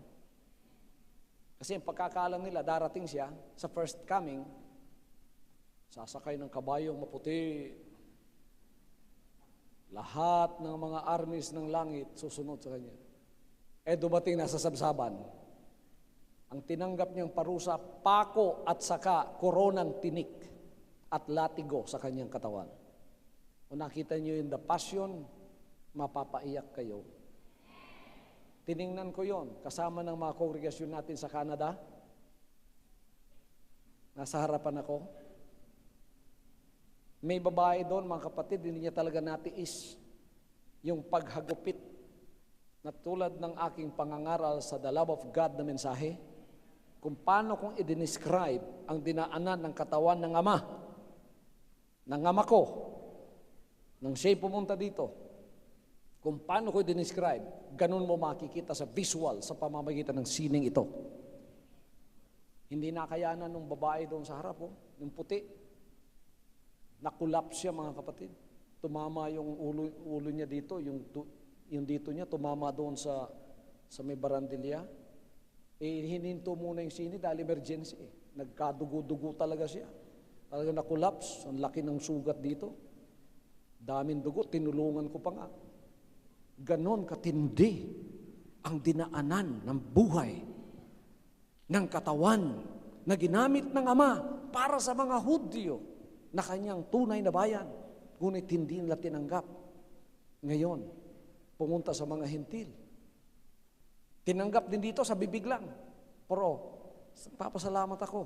Kasi yung pagkakaalam nila, darating siya sa first coming, sasakay ng kabayong maputi. Lahat ng mga armies ng langit susunod sa kanya. Eh dumating na sa sabsaban. Ang tinanggap niyang parusa, pako at saka koronang tinik at latigo sa kanyang katawan. Kung nakita niyo yung The Passion, mapapaiyak kayo. Tiningnan ko yon kasama ng mga kongregasyon natin sa Canada. Nasa harapan ako. May babae doon, mga kapatid, hindi niya talaga natiis yung paghagupit na tulad ng aking pangangaral sa The Love of God na mensahe, kung paano kong i-describe ang dinaanan ng katawan ng ama ko, nang siya'y pumunta dito, kung paano ko i-describe, ganun mo makikita sa visual sa pamamagitan ng sining ito. Hindi nakayanan ng babae doon sa harap, yung puti. Nakulaps siya, mga kapatid. Tumama yung ulo niya dito, yung dito niya, tumama doon sa may barandilya. Hininto muna yung sini dahil emergency. Nagkadugo-dugo talaga siya. Talaga nakulaps, ang laki ng sugat dito. Daming dugo, tinulungan ko pa nga. Ganon katindi ang dinaanan ng buhay, ng katawan, na ginamit ng Ama para sa mga Hudyo, na kanyang tunay na bayan, ngunit hindi nila tinanggap. Ngayon, pumunta sa mga Hentil. Tinanggap din dito sa bibig lang. Pero, papasalamat ako.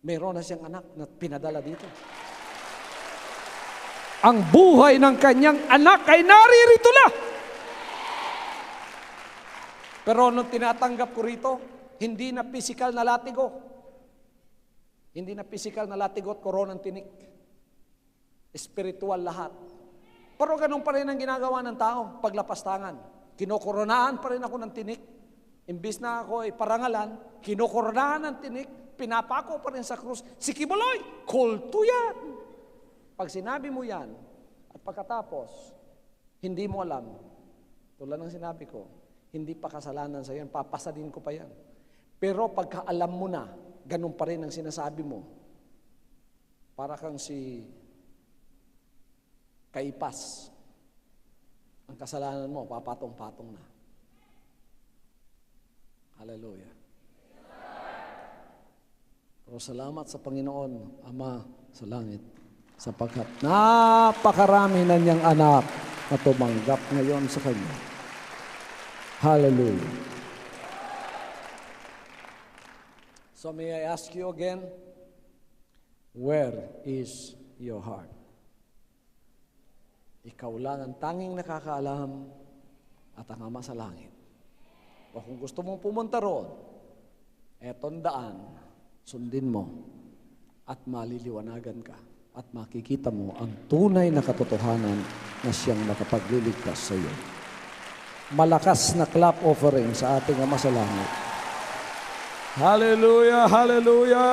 Meron na siyang anak na pinadala dito. Ang buhay ng kanyang anak ay naririto na. Pero nung tinatanggap ko rito, hindi na physical na latigo. Hindi na physical na latigo at koronang tinik. Spiritual lahat. Pero ganun pa rin ang ginagawa ng tao paglapastangan. Kinokoronahan pa rin ako ng tinik. Imbis na ako ay parangalan, kinokoronahan ng tinik, pinapako pa rin sa krus. Si Kibuloy, kulto yan. Pag sinabi mo yan, at pagkatapos, hindi mo alam, tulad ng sinabi ko, hindi pa kasalanan sa yan, papasalin ko pa yan. Pero pagka alam mo na, ganun pa rin ang sinasabi mo. Para kang si Kaipas. Ang kasalanan mo, papatong-patong na. Hallelujah. Pero salamat sa Panginoon, Ama sa langit, sapagkat napakarami na niyang anak na tumanggap ngayon sa Kanya. Hallelujah. So may I ask you again, where is your heart? Ikaw lang ang tanging nakakaalam at ang Ama sa langit. O kung gusto mong pumunta roon, etong daan, sundin mo at maliliwanagan ka at makikita mo ang tunay na katotohanan na siyang nakapagliligtas sa iyo. Malakas na clap offering sa ating Ama sa langit. Hallelujah! Hallelujah!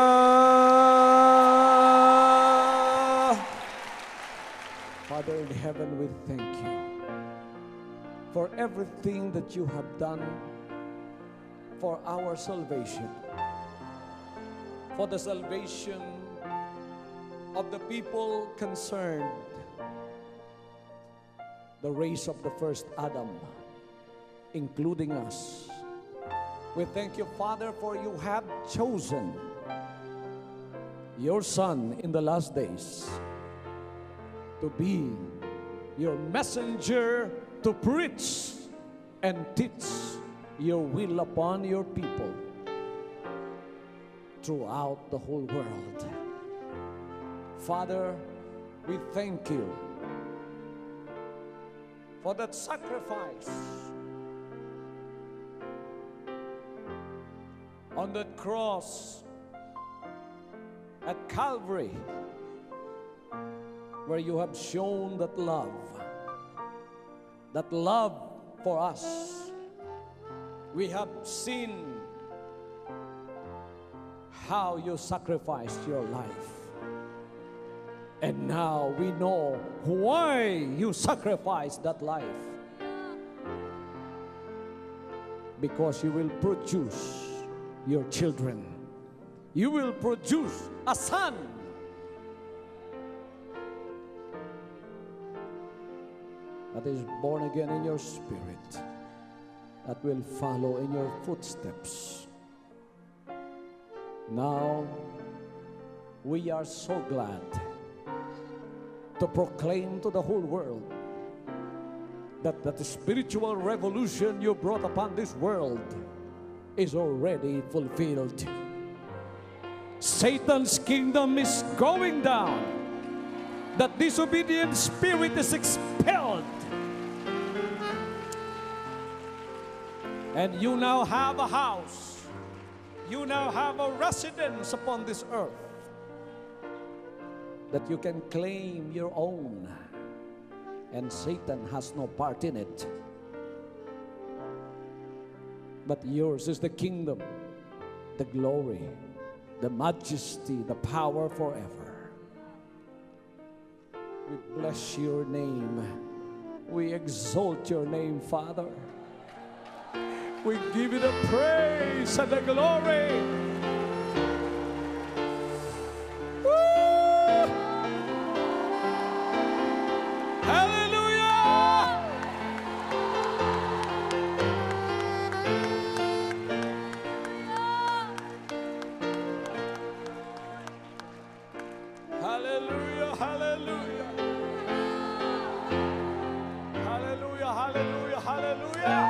Father in heaven, we thank you for everything that you have done for our salvation, for the salvation of the people concerned, the race of the first Adam, including us. We thank you, Father, for you have chosen your Son in the last days to be your messenger to preach and teach your will upon your people throughout the whole world. Father, we thank you for that sacrifice on that cross at Calvary, where you have shown that love for us. We have seen how you sacrificed your life. And now we know why you sacrificed that life. Because you will produce your children. You will produce a son that is born again in your spirit, that will follow in your footsteps. Now, we are so glad to proclaim to the whole world that the spiritual revolution you brought upon this world is already fulfilled. Satan's kingdom is going down. That disobedient spirit is expelled. And you now have a house. You now have a residence upon this earth that you can claim your own. And Satan has no part in it. But yours is the kingdom, the glory, the majesty, the power forever. We bless your name. We exalt your name, Father. We give you the praise and the glory. Woo! Hallelujah! Hallelujah, hallelujah. Hallelujah, hallelujah, hallelujah.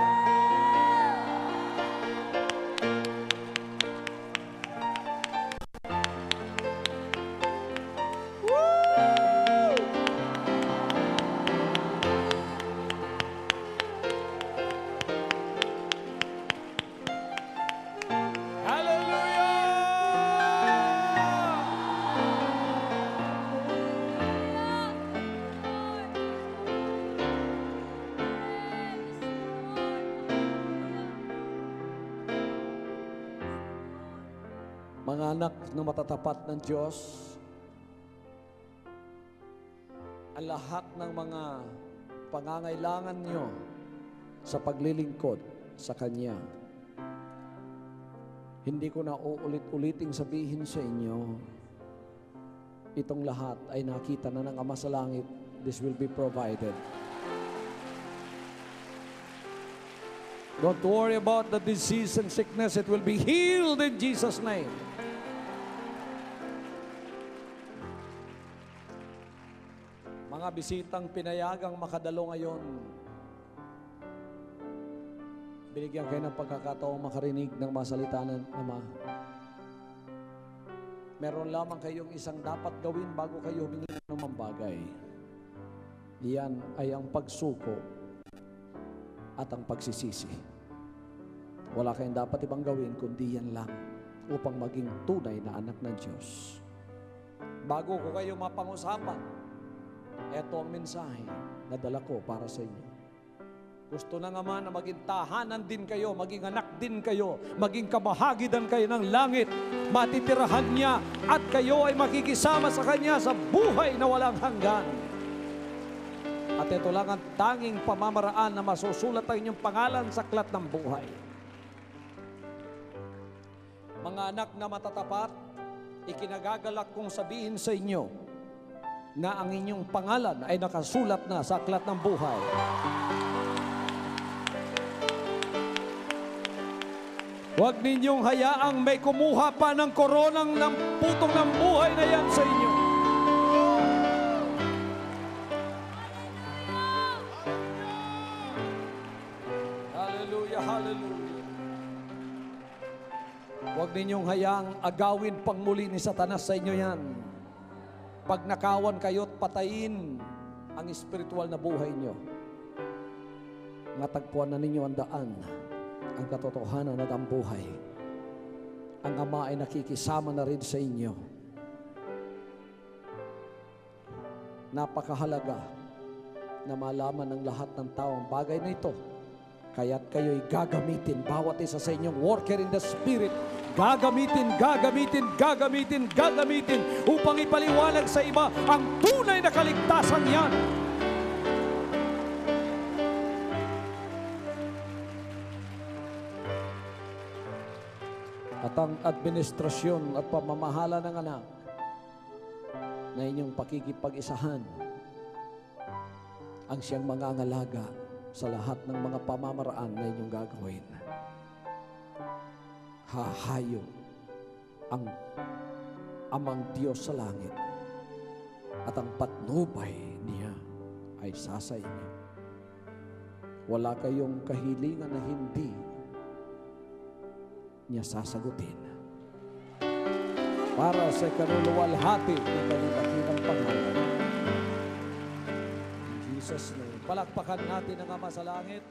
Mga anak na matatapat ng Diyos, ang lahat ng mga pangangailangan nyo sa paglilingkod sa Kanya, hindi ko na uulit-uliting sabihin sa inyo, itong lahat ay nakita na ng Ama sa Langit. This will be provided. Don't worry about the disease and sickness. It will be healed in Jesus' name. mga bisitang pinayagang makadalo ngayon, binigyan kayo ng pagkakataong makarinig ng mga salita ng Ama. Meron lamang kayong isang dapat gawin bago kayo humingi ng mga bagay. Iyan ay ang pagsuko at ang pagsisisi. Wala kayong dapat ibang gawin kundi yan lang upang maging tunay na anak ng Diyos. Bago ko kayo mapang-usapan, ito ang mensahe na dala ko para sa inyo. Gusto ng Ama na maging tahanan din kayo, maging anak din kayo, maging kabahagi din kayo ng langit. Matitirahan niya at kayo ay makikisama sa Kanya sa buhay na walang hanggan. At ito lang ang tanging pamamaraan na masusulat ang inyong pangalan sa aklat ng buhay. Mga anak na matatapat, ikinagagalak kong sabihin sa inyo na ang inyong pangalan ay nakasulat na sa aklat ng buhay. Huwag ninyong hayaang may kumuha pa ng koronang ng putong ng buhay na yan sa inyo. Hallelujah, hallelujah. Huwag ninyong hayaang agawin pang muli ni Satanas sa inyo yan. Pag nakawan kayo't patayin ang espiritual na buhay nyo, matagpuan na ninyo ang daan, ang katotohanan at ang buhay. Ang Ama ay nakikisama na rin sa inyo. Napakahalaga na malaman ng lahat ng tao ang bagay na ito. Kaya't kayo'y gagamitin, bawat isa sa inyong worker in the Spirit, gagamitin upang ipaliwanag sa iba ang tunay na kaligtasan yan. At ang administrasyon at pamamahala ng anak na inyong pakikipag-isahan ang siyang mangangalaga sa lahat ng mga pamamaraan na inyong gagawin. Hahayo ang Amang Diyos sa langit at ang patnubay niya ay sa inyo. Wala kayong kahilingan na hindi niya sasagutin para sa kaluluwalhati ng kanyang dakilang pangalan. In Jesus' name, palakpakan natin ang Ama sa langit.